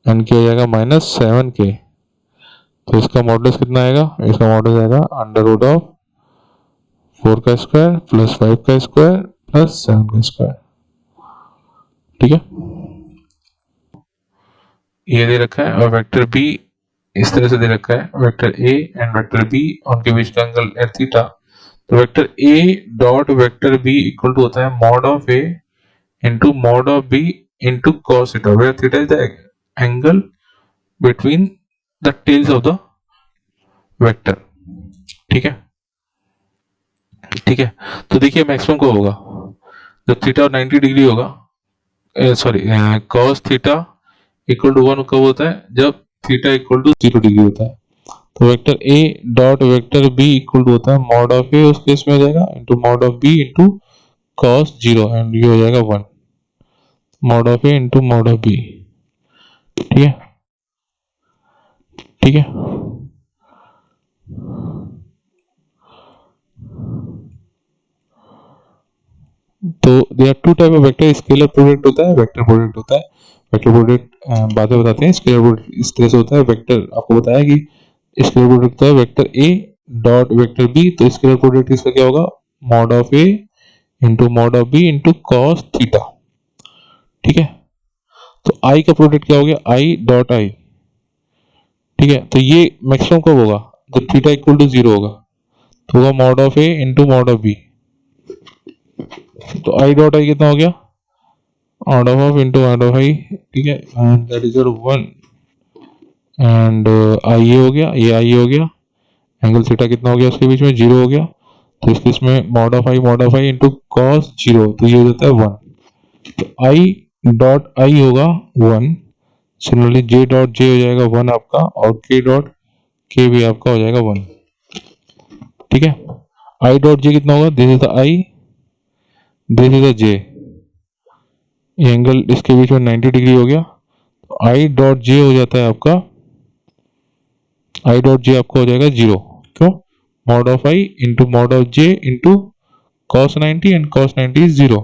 एंड के हो जाएगा माइनस 7k। तो इसका मॉडुलस कितना आएगा, इसका मॉडुलस आएगा अंडर रूट ऑफ 4 का स्क्वायर प्लस 5 का स्क्वायर प्लस 7 का स्क्वायर। ठीक है, ये दे रखा है, और वेक्टर बी इस तरह से दे रखा है, vector A and vector B उनके बीच का एंगल है थीटा। तो vector A dot vector B equal to होता है mod of A into mod of B into cos theta, where theta is the angle between the tails of the vector. ठीक है, ठीक है, तो देखिए मैक्सिमम को होगा जब थीटा 90 डिग्री होगा, sorry cos theta equal to 1 कब होता है, जब थीटा इक्वल टू 0 डिग्री होता है। तो vector A dot vector B equal to होता है मॉड ऑफ ए, उस केस में हो जाएगा into mod of B into cos 0, and ये हो जाएगा 1 mod of A into mod of B. ठीक है, ठीक है, तो there two type of vector, scalar product होता है, वेक्टर प्रोडक्ट होता है। वेक्टर प्रोडक्ट बातें बताते हैं। स्केलर प्रोडक्ट इस तरह से होता है। वेक्टर आपको बताया कि स्केलर प्रोडक्ट होता है वेक्टर ए डॉट वेक्टर बी, तो स्केलर प्रोडक्ट इसका क्या होगा, mod of A into mod of B into cos theta. ठीक है, तो आई का प्रोडक्ट क्या हो गया, आई डॉट आई। ठीक है, तो ये मैक्सिमम कब होगा, जब थीटा इक्वल टू 0 होगा, तो होगा mod of A into mod of b. तो आई डॉट आई कितना हो गया, mod of into mod of i. ठीक है, and that is your 1 and i ये हो गया, ये आई हो गया, एंगल थीटा कितना हो गया उसके बीच में, 0 हो गया। तो इस केस में mod of i into cos 0, तो ये हो जाता है 1। तो आई डॉट आई होगा 1। सिमिलरली जे डॉट जे हो जाएगा 1 आपका, और के डॉट के भी आपका हो जाएगा 1। ठीक है, आई डॉट जे कितना होगा, this is the i, this is the j, ये एंगल इसके बीच में 90 डिग्री हो गया। तो आई डॉट जे हो जाता है आपका, आई डॉट जे आपका हो जाएगा 0। क्यों, mod of i into mod of j into cos 90 and cos 90 is 0,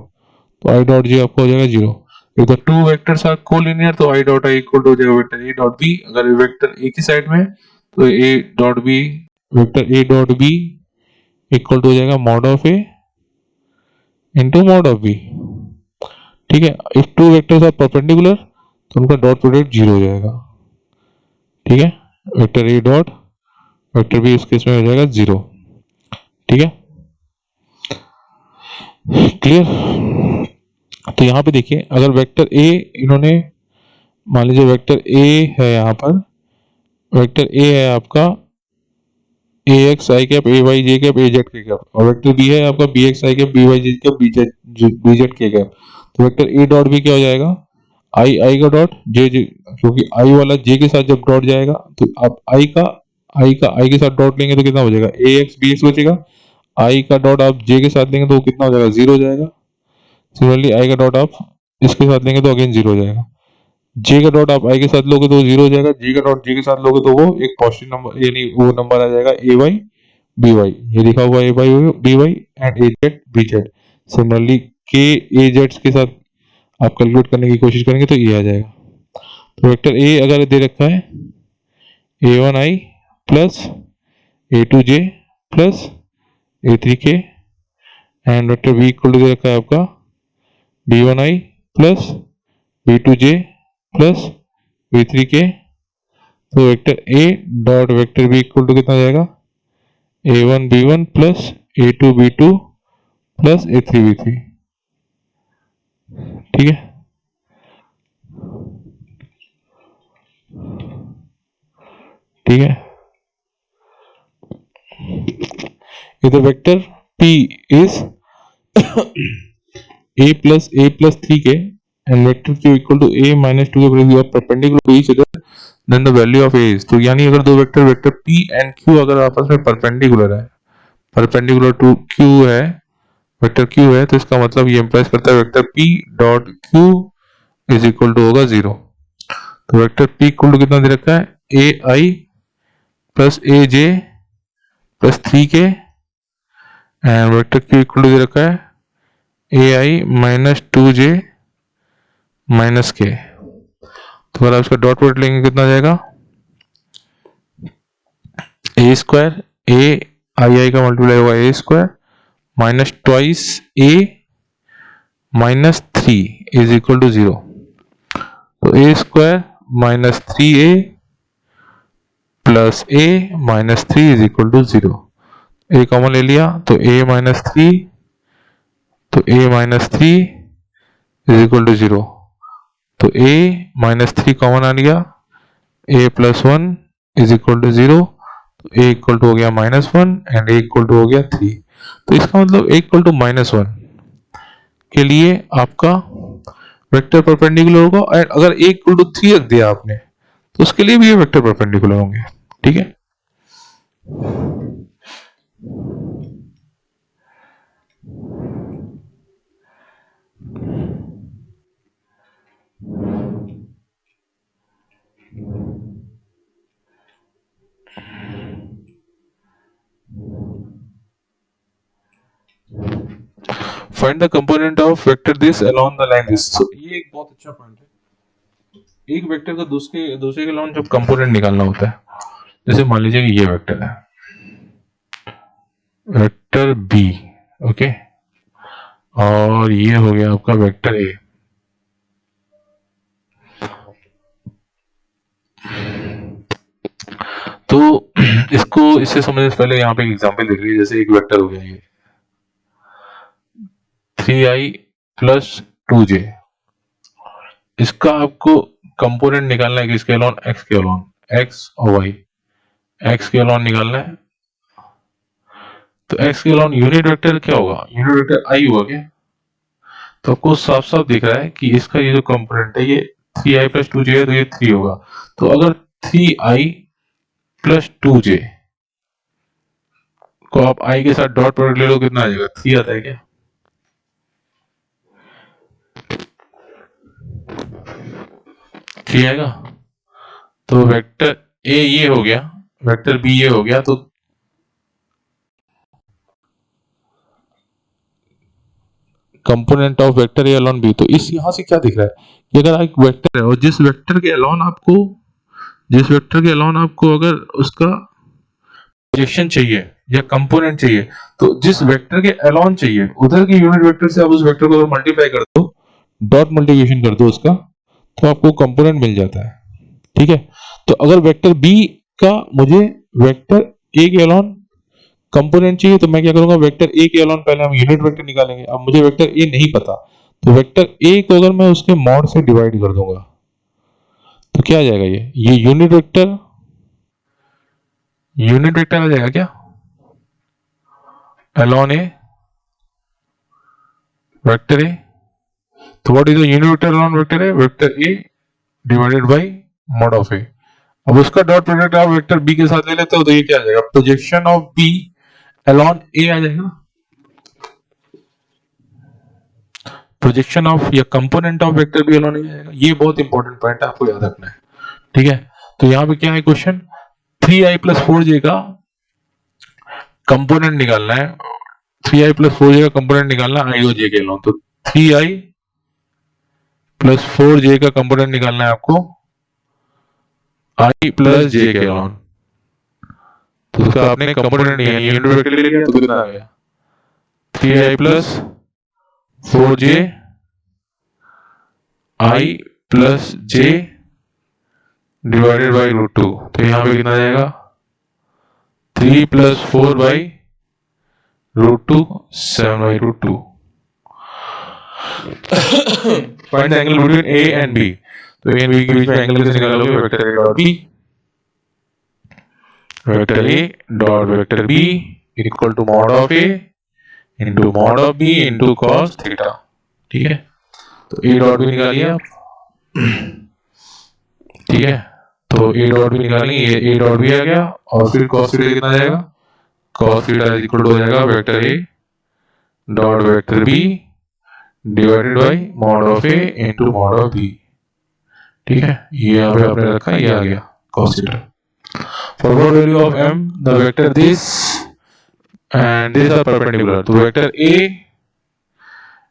तो आई डॉट जे आपका हो जाएगा 0। If the two vectors are collinear तो i dot i equal to हो जाएगा वेक्टर ए डॉट बी। अगर वेक्टर एक ही साइड में तो a dot B, vector A dot b equal to हो जाएगा mod of A into mod of B. ठीक है, if two vectors are perpendicular तो उनका डॉट प्रोडक्ट 0 हो जाएगा। ठीक है, वेक्टर ए डॉट वेक्टर बी इस केस में हो जाएगा 0। ठीक है, क्लियर। तो यहाँ पे देखिए, अगर वेक्टर ए इन्होंने मान लीजिए वेक्टर ए है, यहाँ पर वेक्टर ए है आपका a x I cap a Y J cap a Z के कैप, और वेक्टर बी है आपका बी एक्स आई कैप बी वाई जे कैप बी जेड के कैप। तो वेक्टर ए डॉट बी क्या हो जाएगा, आई आई का डॉट जे जे, क्योंकि आई वाला जे के साथ जब डॉट जाएगा तो आप आई के साथ डॉट लेंगे तो कितना हो जाएगा, ए एक्स बी एक्स बचेगा। आई का डॉट आप जे के साथ लेंगे तो कितना हो जाएगा, 0 हो जाएगा। सिमिलरली आई का डॉट आप इसके साथ लेंगे तो अगेन 0 हो जाएगा। जे का डॉट आप आई के साथ लोगे तो 0 हो जाएगा, जे का डॉट जे के साथ लोगे तो वो एक पॉजिटिव नंबर, यानी वो नंबर आ जाएगा ए वाई बी वाई, ये लिखा हुआ a y b y and a z b z. Similarly k a Z के साथ आप कैलकुलेट करने की कोशिश करेंगे तो ये आ जाएगा। तो वेक्टर ए अगर दे रखा है a one i plus a two j plus a three k, and vector B equal to दे रखा है आपका b one i plus b two j plus b three k, तो vector A dot vector B equal to कितना जाएगा, a one b one plus a two b two plus a three b three. ठीक है, ठीक है, if the vector p is a plus 3k and vector q equal to a minus 2k because they are perpendicular to each other, then the value of a is, तो यानी अगर दो vector vector p and q अगर आपस में perpendicular है, perpendicular to q है, vector q है, तो इसका मतलब ये इंप्लाइज करता है vector p dot q is equal to होगा 0। तो वेक्टर p इक्वल टू कितना दे रखा है, a i plus a j plus 3k, and vector q equal to दे रखा है a I minus 2j minus के। तो अगर आप इसका डॉट प्रोडक्ट लेंगे कितना जाएगा, ए स्क्वायर ए आई का मल्टीप्लाई होगा a square minus twice a minus 3 is equal to 0। तो a square minus 3a plus a minus 3 is equal to 0। A common ले लिया तो a माइनस 3, तो a minus 3 is equal to 0। तो a minus 3 common आ गया, a plus 1 is equal to 0, तो a equal to हो गया minus 1 and a equal to हो गया 3। तो इसका मतलब a इक्वल टू माइनस 1 के लिए आपका वेक्टर परपेंडिकुलर होगा, एंड अगर a इक्वल टू 3 रख दिया आपने तो उसके लिए भी ये वेक्टर परपेंडिकुलर होंगे। ठीक है, find the component of vector this along the line this. तो ये एक बहुत अच्छा पॉइंट है एक वेक्टर का दूसरे दूसरे के अलावा जब कंपोनेंट निकालना होता है, जैसे मान लीजिए कि ये वेक्टर है, वेक्टर बी, ओके, और ये हो गया आपका वेक्टर ए। तो इसको इससे समझने से पहले यहाँ पे एक एग्जांपल देख लीजिए। जैसे एक वेक्टर हो गया ये 3i प्लस 2j, इसका आपको कंपोनेंट निकालना है कि इसके अलोन एक्स के अलोन, एक्स और वाई, एक्स के अलोन निकालना है। तो एक्स के अलोन यूनिट वेक्टर क्या होगा, यूनिट वेक्टर आई होगा क्या। तो आपको साफ साफ दिख रहा है कि इसका ये जो कंपोनेंट है ये 3i प्लस 2j है, तो ये 3 होगा। तो अगर 3i प्लस 2j को आप i के साथ डॉट प्रोडक्ट ले लो, कितना आ जाएगा, 3 आता है क्या। 3 आएगा। तो वेक्टर ए ये हो गया, वेक्टर बी ये हो गया। तो component of vector A along B, तो इस यहां से क्या दिख रहा है कि अगर एक वेक्टर है और जिस वेक्टर के अलावा आपको अगर उसका प्रोजेक्शन चाहिए या कंपोनेंट चाहिए, तो जिस वेक्टर के अलोन चाहिए उधर के यूनिट वेक्टर से आप उस वेक्टर को मल्टीप्लाई कर दो, डॉट मल्टीप्लिकेशन कर दो उसका, तो आपको कंपोनेंट मिल जाता है। ठीक है। तो अगर वेक्टर बी का मुझे वेक्टर ए के अलोन कंपोनेंट चाहिए, तो मैं क्या करूंगा, वेक्टर ए के अलोन पहले हम यूनिट वेक्टर निकालेंगे। अब मुझे वेक्टर ए नहीं पता, तो वेक्टर ए को अगर मैं उसके मॉड से डिवाइड कर दूंगा, तो क्या आ जाएगा, ये यूनिट वेक्टर आ जाएगा क्या, अलोन ए वेक्टर ए। तो what is the unit vector along vector a, vector a divided by mod of a. अब उसका डॉट प्रोडक्ट आप वेक्टर बी के साथ ले लेते हो, तो ये क्या आ जाएगा, projection of b along a आ जाएगा। प्रोजेक्शन ऑफ या component of vector b along a आ जाएगा। ये बहुत इंपॉर्टेंट पॉइंट है, आपको याद रखना है। ठीक है। तो यहाँ पे क्या है क्वेश्चन, 3i प्लस 4j का कंपोनेंट निकालना है, 3i प्लस 4j का कंपोनेंट निकालना है आई और जे के अलोन। तो 3i प्लस 4j का कंपोनेंट निकालना है आपको आई प्लस जे के अलोन। तो उसका आपने कंपोनेंट नहीं है, यूनिट वेक्टर ले लिया, तो कितना आ गया, 3i plus 4j I plus J divided by √2। तो यहाँ पे कितना आ जाएगा, 3 plus 4 by √2, 7 by √2। Find the angle between A and B. तो ए एंड बी के बीच में एंगल कैसे निकालोगे, vector A dot B, vector A dot vector B equal to mod of A into mod of B into cos theta. ठीक है। तो a dot भी निकालिए आप। ठीक है। तो ए डॉट भी निकालेंगे, ये ए डॉट भी आ गया, और फिर कॉस थीटा कितना आ जाएगा, कॉस थीटा इक्वल टू हो जाएगा vector A dot vector B divided by mod of A into mod of B. ठीक है। ये यहाँ पे आपने रखा, ये आ गया cos theta. For what value of m, the vector this and this are perpendicular। तो vector a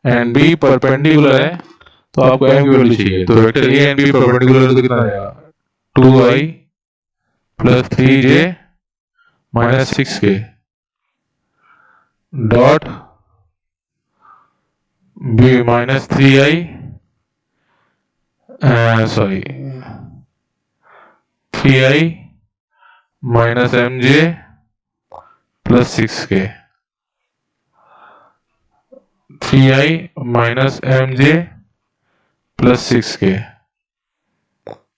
and b perpendicular है, तो आपको m की वैल्यू चाहिए। तो vector a and b perpendicular है, तो कितना आएगा, 2i plus 3j minus 6k dot b minus 3i sorry 3i minus mj plus 6k, 3i minus mj plus 6k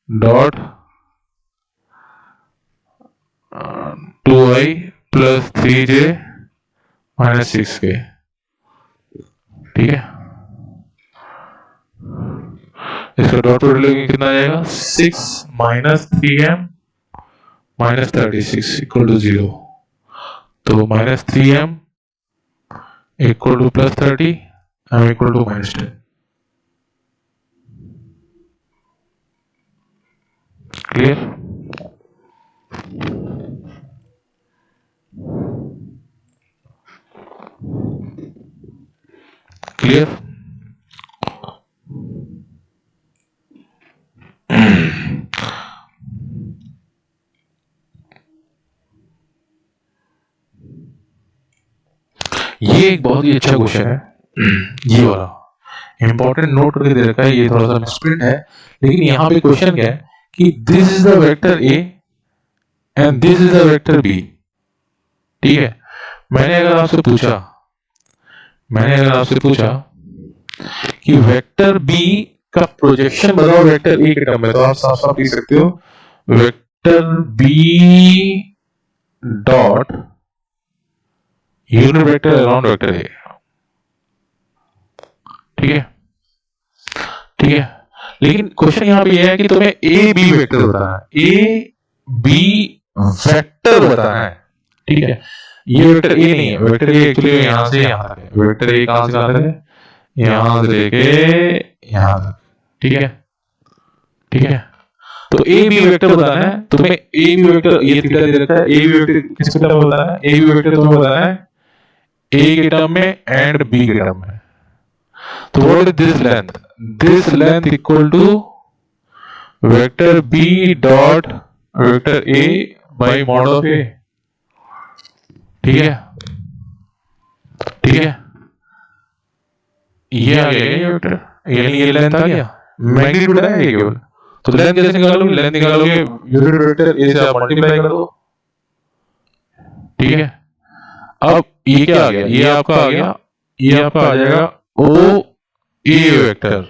dot 2i plus 3j minus 6k। ठीक है। इसका dot product लेंगे, कितना आ जाएगा, 6 minus 3m minus 36 equal to 0। तो minus 3m equal to plus 30, m equal to minus 10। Clear. Clear. ये एक बहुत ही अच्छा क्वेश्चन है। ये वाला इंपॉर्टेंट नोट करके दे रखा है, ये थोड़ा सा मिसप्रिंट है, लेकिन यहाँ पे क्वेश्चन क्या है कि this is the vector A and this is the vector B. ठीक है, मैंने अगर आपसे पूछा कि वेक्टर बी का प्रोजेक्शन बताओ वेक्टर ए के टर्म में, तो आप साफ साफ लिख सकते हो vector B dot unit vector around vector A. ठीक है, ठीक है, लेकिन क्वेश्चन यहाँ पे यह है कि तुम्हें ए बी वेक्टर बताना है, ए बी वेक्टर बताना है। ठीक है, ये वेक्टर ए नहीं है, वेक्टर ए एक्चुअली यहां से यहां तक है। वेक्टर ए कहां से कहां तक है, यहां से लेके यहां तक। ठीक है, ठीक है, तो ए बी वेक्टर बताना है तुम्हें। ए बी वेक्टर ये थीटा दे रखा है, ए बी वेक्टर किसके टर्म में बताना है, ए बी वेक्टर तुम्हें बताना है ए के टर्म में एंड बी के टर्म में। तो what is this length, this length equal to vector B dot vector A by mod of a. ठीक है, ठीक है, ये आ गया ये वेक्टर, यानी ये लेंथ आ गया, मैग्नीट्यूड है ये केवल। तो लेंथ कैसे निकालोगे, लेंथ निकालोगे यूनिट वेक्टर ए से आप मल्टीप्लाई कर दो। ठीक है, अब ये क्या आ गया, ये आपका आ गया, ये आपका आ जाएगा ओ ए वेक्टर।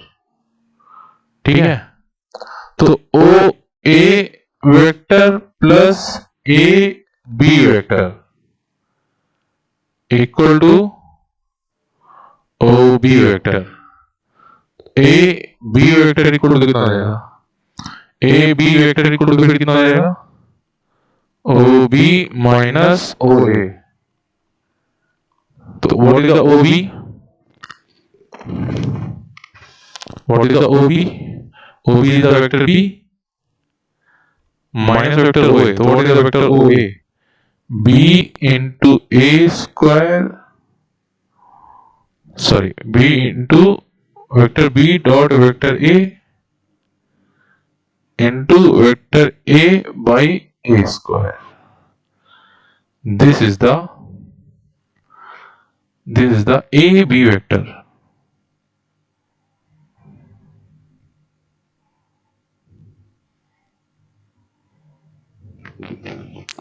ठीक है, तो o a vector plus a b vector equal to o b vector. A b vector equal to कितना आ जाएगा, a b vector equal to फिर कितना आ जाएगा, O B minus o a. तो what is the o b, what is the o b, o b is the vector b minus vector o a. तो what is the vector o a, b into a square, sorry b into vector B dot vector a into vector A by a square. This is the a b vector.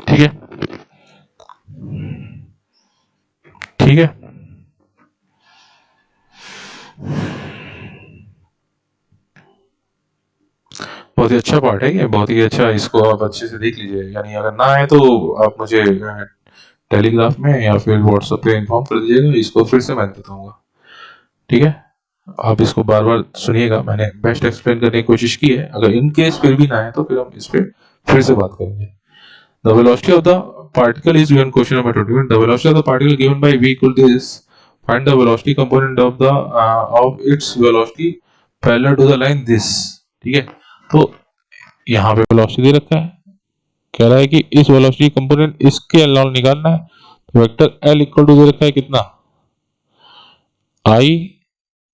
ठीक है, ठीक है, बहुत ही अच्छा part है ये, बहुत ही अच्छा, इसको आप अच्छे से देख लीजिए। यानी अगर ना आए तो आप मुझे टेलीग्राफ में या फिर व्हाट्सएप पे इन्फॉर्म कर दीजिएगा, इसको फिर से मैं बताऊंगा। ठीक है, आप इसको बार बार सुनिएगा, मैंने बेस्ट एक्सप्लेन करने की कोशिश की है। अगर इन केस फिर भी ना आए तो फिर हम इस पर फिर से बात करेंगे। The velocity of the particle is given, question number 21. The velocity of the particle given by v equal to this. Find the velocity component of its velocity parallel to the line this. ठीक है, तो यहाँ पे velocity दे रखा है, कह रहा है कि इस velocity component इसके अलावा निकालना है। तो वेक्टर L इक्वल टू दे रखा है कितना, I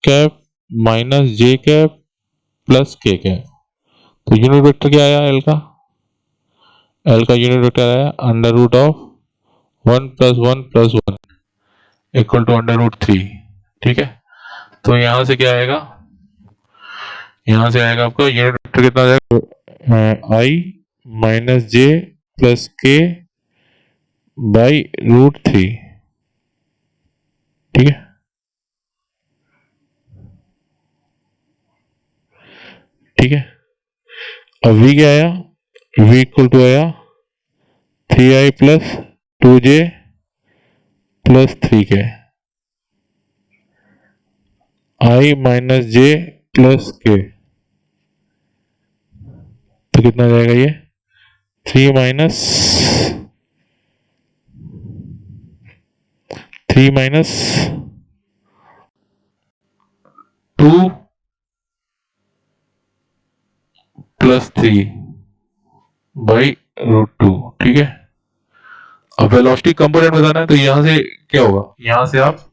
cap minus J cap plus K cap. तो यूनिट वेक्टर क्या आया L का, L का यूनिट वेक्टर आया under root of 1 plus 1 plus 1 equal to under root 3। ठीक है, तो यहां से क्या आएगा, यहां से आएगा आपका यूनिट वेक्टर कितना आ जाएगा, आई माइनस जे प्लस के बाई रूट 3। ठीक है, ठीक है, अब v क्या आया, v इक्वल टू आया 3i plus 2j plus 3k, i minus J plus के। तो कितना जाएगा ये 3 माइनस 2 प्लस 3 बाई रूट 2। ठीक है, अब वेलोसिटी कंपोनेंट बताना है, तो यहां से क्या होगा, यहां से आप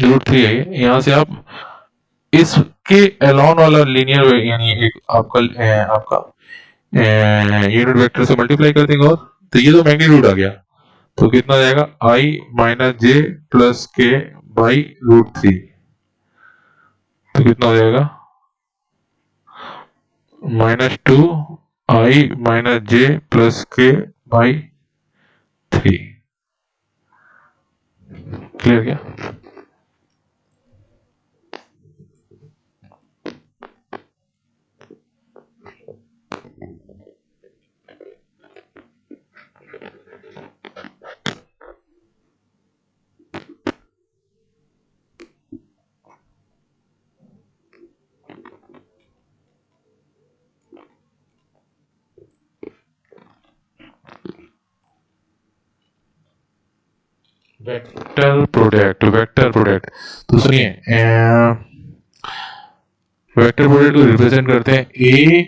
रूट 3 है, यहां से आप इसके अलोन वाला लीनियर यानी एक आपका यूनिट वेक्टर से मल्टीप्लाई कर देंगे, और तो ये तो मैग्नीट्यूड आ गया। तो कितना जाएगा i माइनस जे प्लस के बाई √3। तो कितना हो जाएगा -2 i माइनस जे प्लस के बाई 3। क्लियर क्या? वेक्टर प्रोडक्ट तो सुनिए, वेक्टर प्रोडक्ट को रिप्रेजेंट करते हैं ए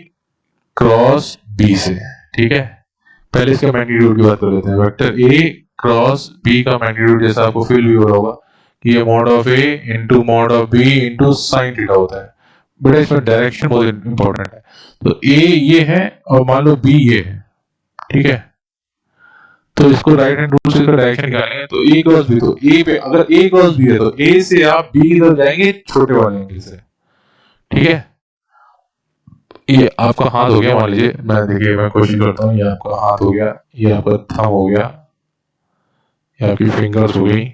क्रॉस बी से। ठीक है, पहले इसका मैग्नीट्यूड की बात कर लेते हैं। वेक्टर ए क्रॉस बी का मैग्नीट्यूड जैसा आपको फील भी हो रहा होगा कि ये mod of A into mod of B into sine theta होता है, बट इसमें डायरेक्शन बहुत इंपॉर्टेंट है। तो ए ये है और मान लो बी ये है, ठीक है, तो इसको राइट हैंड रूल से इसका डायरेक्शन निकालेंगे। तो ए क्रॉस बी, तो ए पे अगर ए क्रॉस बी है तो ए से आप बी की तरफ जाएंगे छोटे वाले एंगल से। ठीक है, ये आपका हाथ हो गया, मान लीजिए, मैं कोशिश करता हूँ, ये आपका हाथ हो गया, ये आपका थंब हो गया, ये आपकी फिंगर्स हो गई,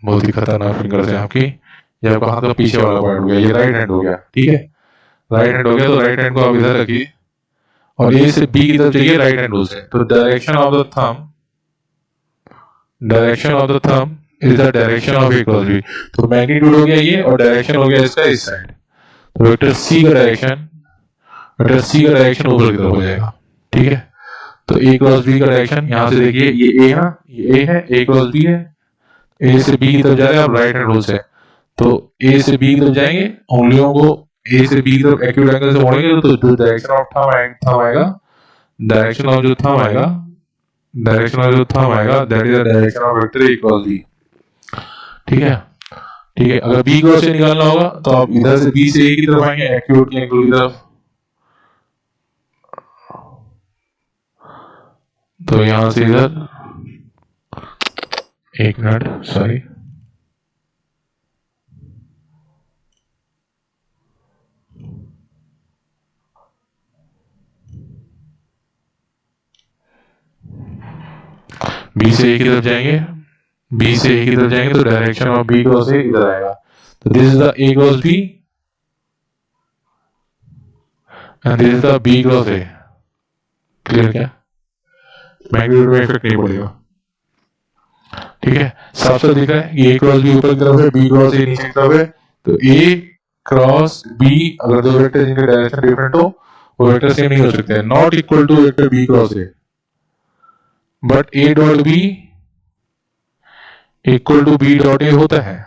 बहुत ही खतरनाक फिंगर्स है आपकी। ये आपका हाथ का पीछे वाला पार्ट हो गया, ये राइट हैंड हो गया। ठीक है, राइट हैंड हो गया, तो राइट हैंड को आप इधर रखिए और ए से बी की तरफ जाइए राइट हैंड रूल से। तो direction of the thumb is the direction of A cross B. तो मैग्नीट्यूड हो गया ये और डायरेक्शन हो गया इसका इस साइड। तो वेक्टर सी का डायरेक्शन ऊपर की तरफ हो जाएगा। ठीक है, तो ए क्रॉस बी का डायरेक्शन यहाँ से देखिए, ये ए है, ये ए है, ए क्रॉस बी है, ए से बी की तरफ जा रहे हैं आप राइट हैंड रूल से। तो ए से बी की तरफ जाएंगे, उंगलियों को ए से बी की तरफ एक्यूट एंगल से मोड़ेंगे, तो जो डायरेक्शन ऑफ थंब आएगा, डायरेक्शन ऑफ जो थंब आएगा that is the direction of vector A cross B. ठीक है, अगर बी क्रॉस से निकालना होगा तो आप इधर से बी से ए की तरफ आएंगे, एक्यूट एंगल की तरफ। तो यहां से इधर, एक मिनट, सॉरी, बी से ए की तरफ जाएंगे, तो direction of B cross A इधर आएगा। तो this is the A cross B and this is the B cross A. Clear क्या? मैग्नीट्यूड में इफेक्ट नहीं पड़ेगा। ठीक है, साफ साफ दिख रहा है कि ए क्रॉस बी ऊपर की तरफ है, बी क्रॉस ए नीचे की तरफ है। तो ए क्रॉस बी, अगर दो वेक्टर जिनके डायरेक्शन डिफरेंट हो वो वेक्टर सेम नहीं हो सकते, not equal to vector b cross a, but a dot b equal to b dot a होता है।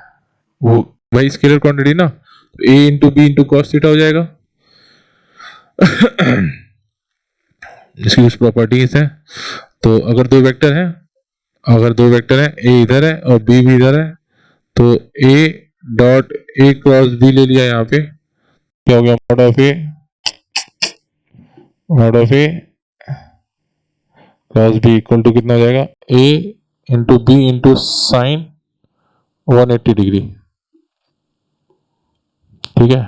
वो भाई स्केलर क्वांटिटी ना, तो a into B into cos theta हो जाएगा। इसकी कुछ प्रॉपर्टीज है। तो अगर दो वेक्टर हैं, ए इधर है और बी भी इधर है, तो a dot a cross b ले लिया, यहाँ पे क्या हो गया, mod of A cross B equal to कितना हो जाएगा, a into B into sine 180 degree. ठीक है,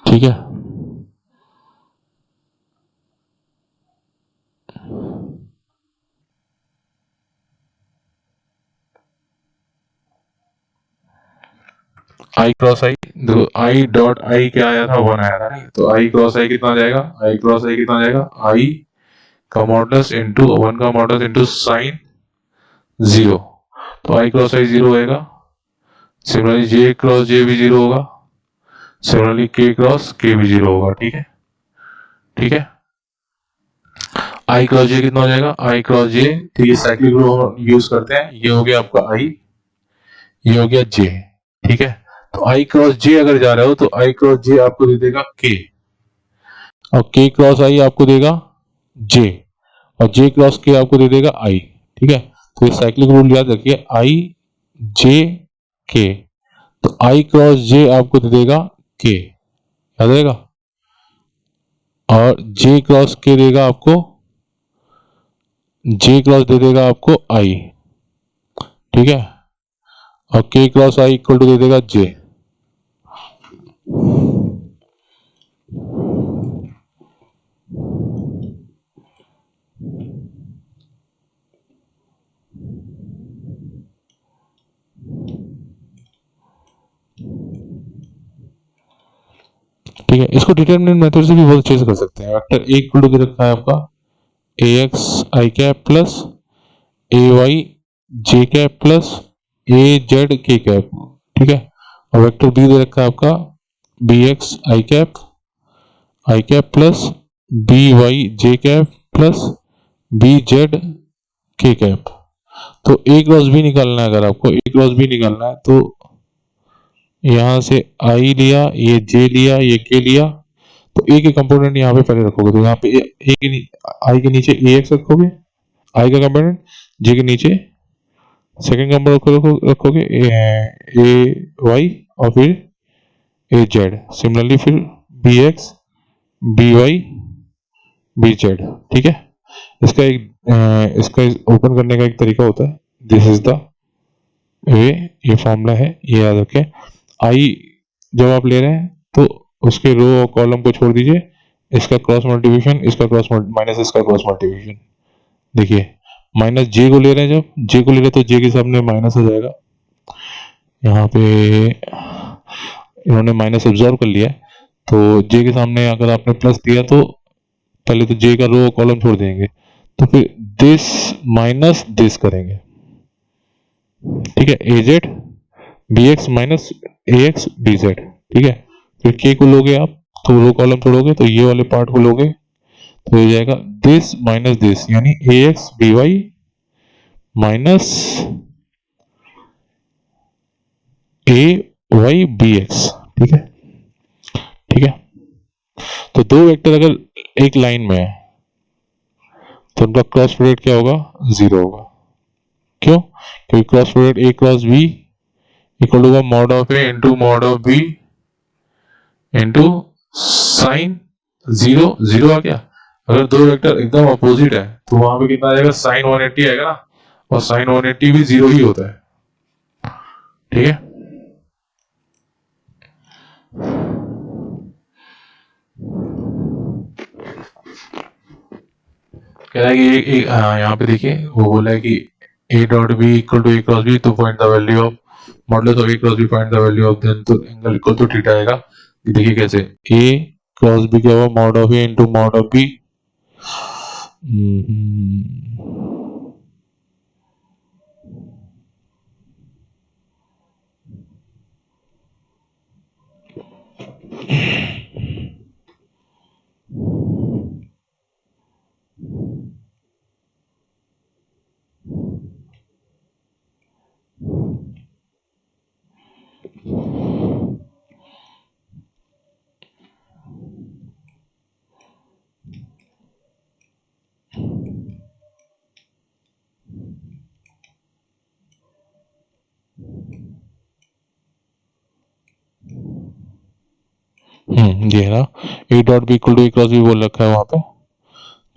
ठीक है, आई क्रॉस आई, देखो आई डॉट आई क्या आया था, 1 आया था, नहीं? तो आई क्रॉस आई कितना जाएगा, आई का मॉडुलस इंटू 1 का मॉडुलस इंटू साइन 0। तो आई क्रॉस आई 0 होएगा। सिमिलरली जे क्रॉस जे भी 0 होगा, सिमिलरली के क्रॉस के भी 0 होगा। ठीक है, आई क्रॉस जे कितना हो जाएगा, आई क्रॉस जे, तो ये साइक्लिक रूल यूज करते हैं, ये हो गया आपका आई, ये हो गया जे। ठीक है, तो आई क्रॉस जे अगर जा रहे हो तो आई क्रॉस जे आपको दे देगा के, और के क्रॉस आई आपको देगा जे, और जे क्रॉस के आपको दे देगा आई। ठीक है, तो ये साइक्लिक रूल याद रखिए, आई जे के, तो आई क्रॉस जे आपको दे देगा के, याद रहेगा, और जे क्रॉस के देगा आपको, जे क्रॉस दे देगा आपको आई, ठीक है, और के क्रॉस आई इक्वल टू दे देगा जे। ठीक है, इसको डिटरमिनेंट मेथड से भी बहुत अच्छे से कर सकते हैं। वेक्टर ए इक्वल टू दे रखा है आपका a x I cap plus A Y J cap plus A Z के कैप, ठीक है, और वेक्टर बी दे रखा है आपका बी एक्स आई कैप प्लस बी वाई जे कैप प्लस बी जेड के कैप। तो ए क्रॉस बी निकालना है, अगर आपको ए क्रॉस बी निकालना है तो यहां से आई लिया, ये जे लिया, ये के लिया, तो ए के कंपोनेंट यहाँ पे पहले रखोगे, तो यहाँ पे ए के आई के नीचे ए एक्स रखोगे, आई का कंपोनेंट, जे के नीचे सेकंड कंपोनेंट रखोगे ए वाई और फिर ए जेड, सिमिलरली फिर B X B Y B Z, ठीक है। इसका ओपन करने का एक तरीका होता है, दिस इज द वे, ये फॉर्मूला है, ये याद रखें। आई जब आप ले रहे हैं तो उसके रो और कॉलम को छोड़ दीजिए, इसका क्रॉस मल्टीप्लिकेशन, इसका क्रॉस माइनस इसका क्रॉस मल्टीप्लिकेशन, देखिए माइनस जे को ले रहे हैं, जब जे को ले रहे हैं तो जे के सामने माइनस हो जाएगा, यहाँ पे इन्होंने माइनस ऑब्जर्व कर लिया है, तो जे के सामने अगर आपने प्लस दिया तो पहले तो जे का रो और कॉलम छोड़ देंगे, तो फिर दिस माइनस दिस करेंगे, ठीक है, ए जेड बी एक्स माइनस ए एक्स बी जेड, ठीक है, फिर के को लोगे आप तो रो कॉलम छोड़ोगे तो ये वाले पार्ट को लोगे तो हो जाएगा दिस माइनस दिस, यानी ए एक्स बी वाई माइनस ए वाई बी एक्स, ठीक है, ठीक है। तो दो वेक्टर अगर एक लाइन में है तो उनका क्रॉस प्रोडक्ट क्या होगा, जीरो होगा, क्यों, क्योंकि cross product a cross B equal होगा mod of A into mod of B into sine zero, zero आ गया। अगर दो वेक्टर एकदम अपोजिट है तो वहां पे कितना आ जाएगा, साइन 180 आएगा ना, और साइन 180 भी जीरो ही होता है, ठीक है। कह रहा है कि यहाँ पे देखिए वो बोला है कि a dot b equal to a cross B, तो find the value of modulus of A cross b, find the value of then, तो एंगल इक्वल टू थीटा आएगा। देखिए कैसे, ए क्रॉस बी क्या हुआ, mod of A into mod of b, ये है ना, a dot b equal to a cross b बोल रखा है वहां पे,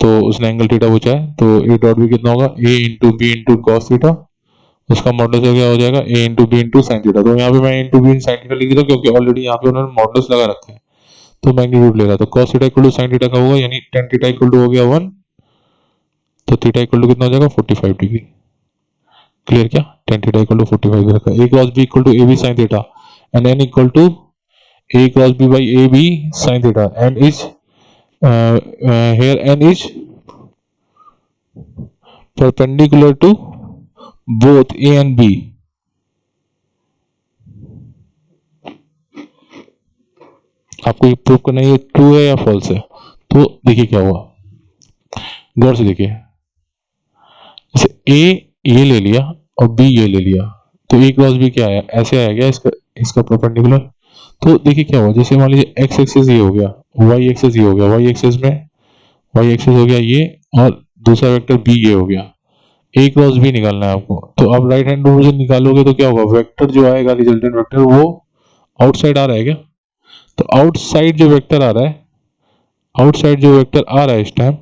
तो उसने एंगल थीटा पूछा है, तो ए डॉट बी कितना होगा, a into B into cos theta, उसका मॉडुलस क्या हो जाएगा, a into B into sine theta. तो यहाँ पे मैं इंटू बी साइन थीटा लिख देता हूँ क्योंकि ऑलरेडी यहाँ पे उन्होंने मॉडुलस लगा रखा है, तो मैग्नीट्यूड ले रहा, तो cos theta equal to sine theta का होगा, यानी टेन थीटा इक्वल टू हो गया 1, तो थीटा इक्वल टू कितना हो जाएगा 45 डिग्री, क्लियर क्या, टेन थीटा इक्वल टू 45 दे रखा है। A cross B equal to a b sine theta and n equal to a cross b by ab sin theta, and is here n is perpendicular to both a and b। आपको ये prove करना है ये true है या false है, तो देखिए क्या हुआ, गौर से देखिए, जैसे a ये ले लिया और b ये ले लिया, तो a क्रॉस b क्या आया, ऐसे आया गया, इसका परपेंडिकुलर, तो देखिए क्या हुआ, जैसे मान लीजिए एक्स एक्सिस ये हो गया, वाई एक्सिस ये हो गया, वाई एक्सिस में वाई एक्सिस हो गया ये, और दूसरा वेक्टर बी ये हो गया, ए क्रॉस बी निकालना है आपको। तो आप राइट हैंड रूल से निकालोगे तो क्या होगा, वेक्टर जो आएगा रिजल्टेंट वेक्टर वो आउटसाइड आ रहा है क्या, तो आउटसाइड जो वेक्टर आ रहा है, आउटसाइड जो वेक्टर आ रहा है इस टाइम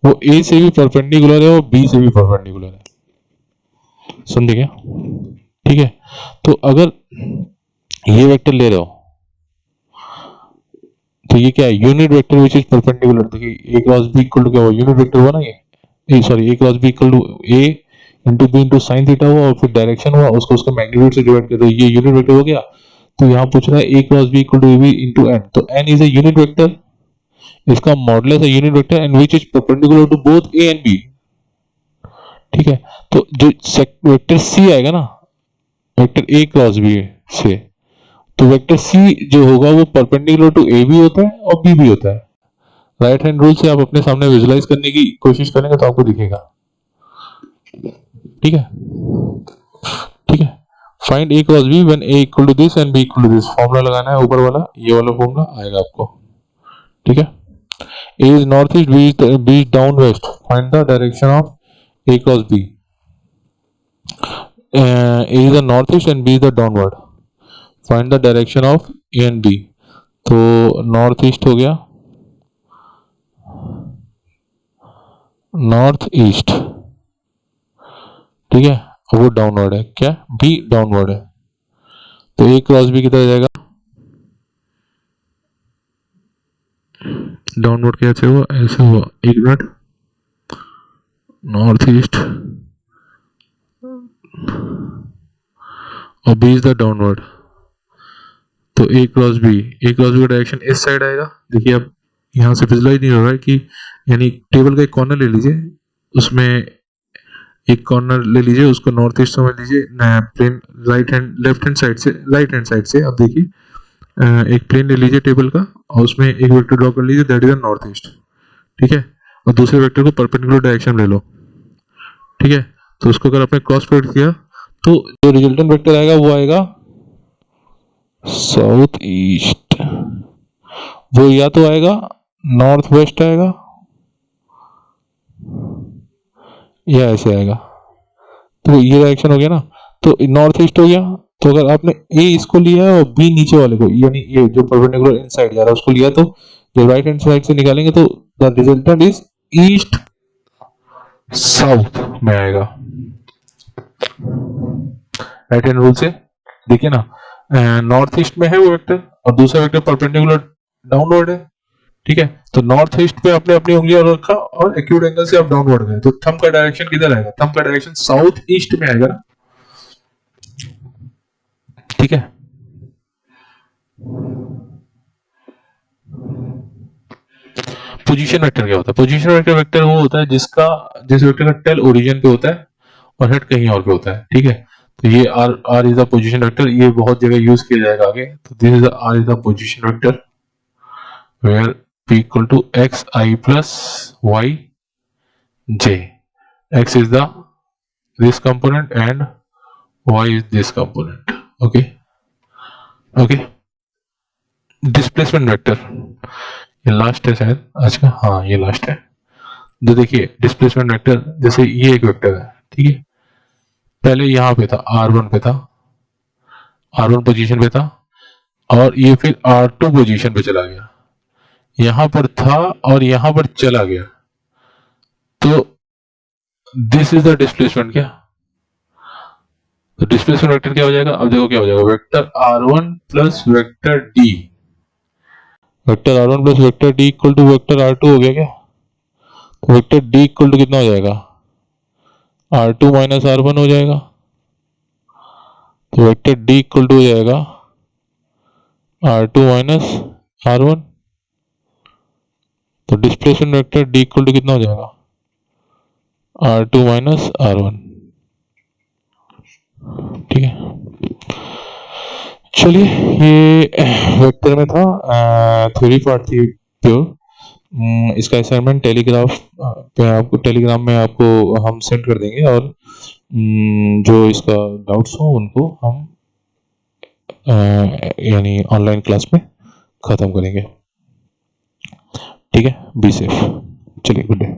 वो ए से भी परपेंडिकुलर है और बी से भी परपेंडिकुलर है, समझे क्या। ठीक है, तो अगर ये वेक्टर ले रहे हो तो ये क्या है, unit vector which is perpendicular. देखिए A cross B equal to क्या हुआ, यूनिट वेक्टर हुआ ना ये, sorry A cross B equal to A into B into sine theta हुआ और फिर डायरेक्शन हुआ, उसको उसका मैग्नीट्यूड से डिवाइड कर दो, ये यूनिट वेक्टर हो गया। तो यहाँ पूछ रहा है a cross B equal to a b into n, तो n is a unit vector, इसका मॉडुलस है unit vector and which is perpendicular to both a and b. ठीक है, तो जो वेक्टर सी आएगा ना, वेक्टर ए क्रॉस बी से, तो वेक्टर सी जो होगा वो परपेंडिकुलर टू ए भी होता है और बी भी होता है। राइट हैंड रूल से आप अपने सामने विजुलाइज करने की कोशिश करेंगे तो आपको दिखेगा। ठीक है, ठीक है, find A cross B when A equal to this and B equal to this, formula लगाना है ऊपर वाला, ये वाला फॉर्मूला आएगा आपको। ठीक है, a is north east, b is down west, find the direction of A cross b. A is the north east and B is the downward, find the direction of a and B. तो north east हो गया, north east, ठीक है, वो downward है, क्या B downward है, तो ए क्रॉस बी किधर जाएगा, डाउनवर्ड कैसे हुआ, ऐसे हुआ, एक मिनट, नॉर्थ ईस्ट और बी इज द डाउनवर्ड, तो ए क्रॉस बी का डायरेक्शन इस साइड आएगा। देखिए अब यहाँ से विजुलाइज नहीं हो रहा है कि, यानी टेबल का एक कॉर्नर ले लीजिए, उसमें एक कॉर्नर ले लीजिए, उसको नॉर्थ ईस्ट समझ लीजिए, plane right hand left hand side से, राइट हैंड साइड से आप देखिए एक प्लेन ले लीजिए टेबल का और उसमें एक वेक्टर ड्रॉ कर लीजिए, दैट इज नॉर्थ ईस्ट। ठीक है, और दूसरे वेक्टर को परपेंडिकुलर डायरेक्शन ले लो। ठीक है, तो उसको अगर आपने क्रॉस प्रोडक्ट किया तो जो रिजल्टेंट वेक्टर आएगा वो आएगा साउथ ईस्ट, वो या तो आएगा नॉर्थ वेस्ट आएगा या ऐसे आएगा, तो ये डायरेक्शन हो गया ना, तो नॉर्थ ईस्ट हो गया। तो अगर आपने ए इसको लिया है और बी नीचे वाले को, यानी ये जो परपेंडिकुलर इनसाइड जा रहा है उसको लिया, तो जो राइट हैंड साइड से निकालेंगे तो the resultant is east south में आएगा। राइट हैंड रूल से देखिए ना, नॉर्थ ईस्ट में है वो वेक्टर और दूसरा वेक्टर परपेंडिकुलर डाउनवर्ड है। ठीक है, तो नॉर्थ ईस्ट पे आपने अपनी उंगलियां रखा और एक्यूट एंगल से आप डाउनवर्ड गए, तो थंब का डायरेक्शन किधर आएगा, थंब का डायरेक्शन साउथ ईस्ट में आएगा ना। ठीक है, पोजीशन वेक्टर क्या होता है, पोजीशन वेक्टर वो होता है जिस वेक्टर का टेल ओरिजिन पे होता है और हेड कहीं और पे होता है। ठीक है, तो ये R is the position vector, ये बहुत जगह यूज किया जाएगा आगे। तो this is R is the position vector where p equal to x I plus y j, x is the this component and y is this component। okay, okay, displacement vector ये last है शायद आज का, हाँ ये last है। तो देखिए डिस्प्लेसमेंट वेक्टर, जैसे ये एक वेक्टर है, ठीक है, पहले यहाँ पे था r1 पे था, r1 पोजीशन पे था, और ये फिर r2 पोजीशन पे चला गया, यहां पर था और यहां पर चला गया, तो दिस इज द डिस्प्लेसमेंट। क्या, तो डिस्प्लेसमेंट वेक्टर क्या हो जाएगा, अब देखो क्या हो जाएगा, vector r1 plus vector d, vector r1 plus vector d equal to vector r2 हो गया क्या, तो वेक्टर d इक्वल टू कितना हो जाएगा, r2 माइनस r1 हो जाएगा, तो वेक्टर d इक्वल टू हो जाएगा r2 माइनस r1, तो displacement vector d equal to कितना हो जाएगा, r2 माइनस r1। ठीक है, चलिए ये वेक्टर में था, थ्योरी पार्ट थी प्योर। इसका असाइनमेंट टेलीग्राफ पे आपको, टेलीग्राम में आपको हम सेंड कर देंगे, और जो इसका डाउट्स हो उनको हम यानी ऑनलाइन क्लास में खत्म करेंगे। ठीक है, बी सेफ, चलिए गुड डे।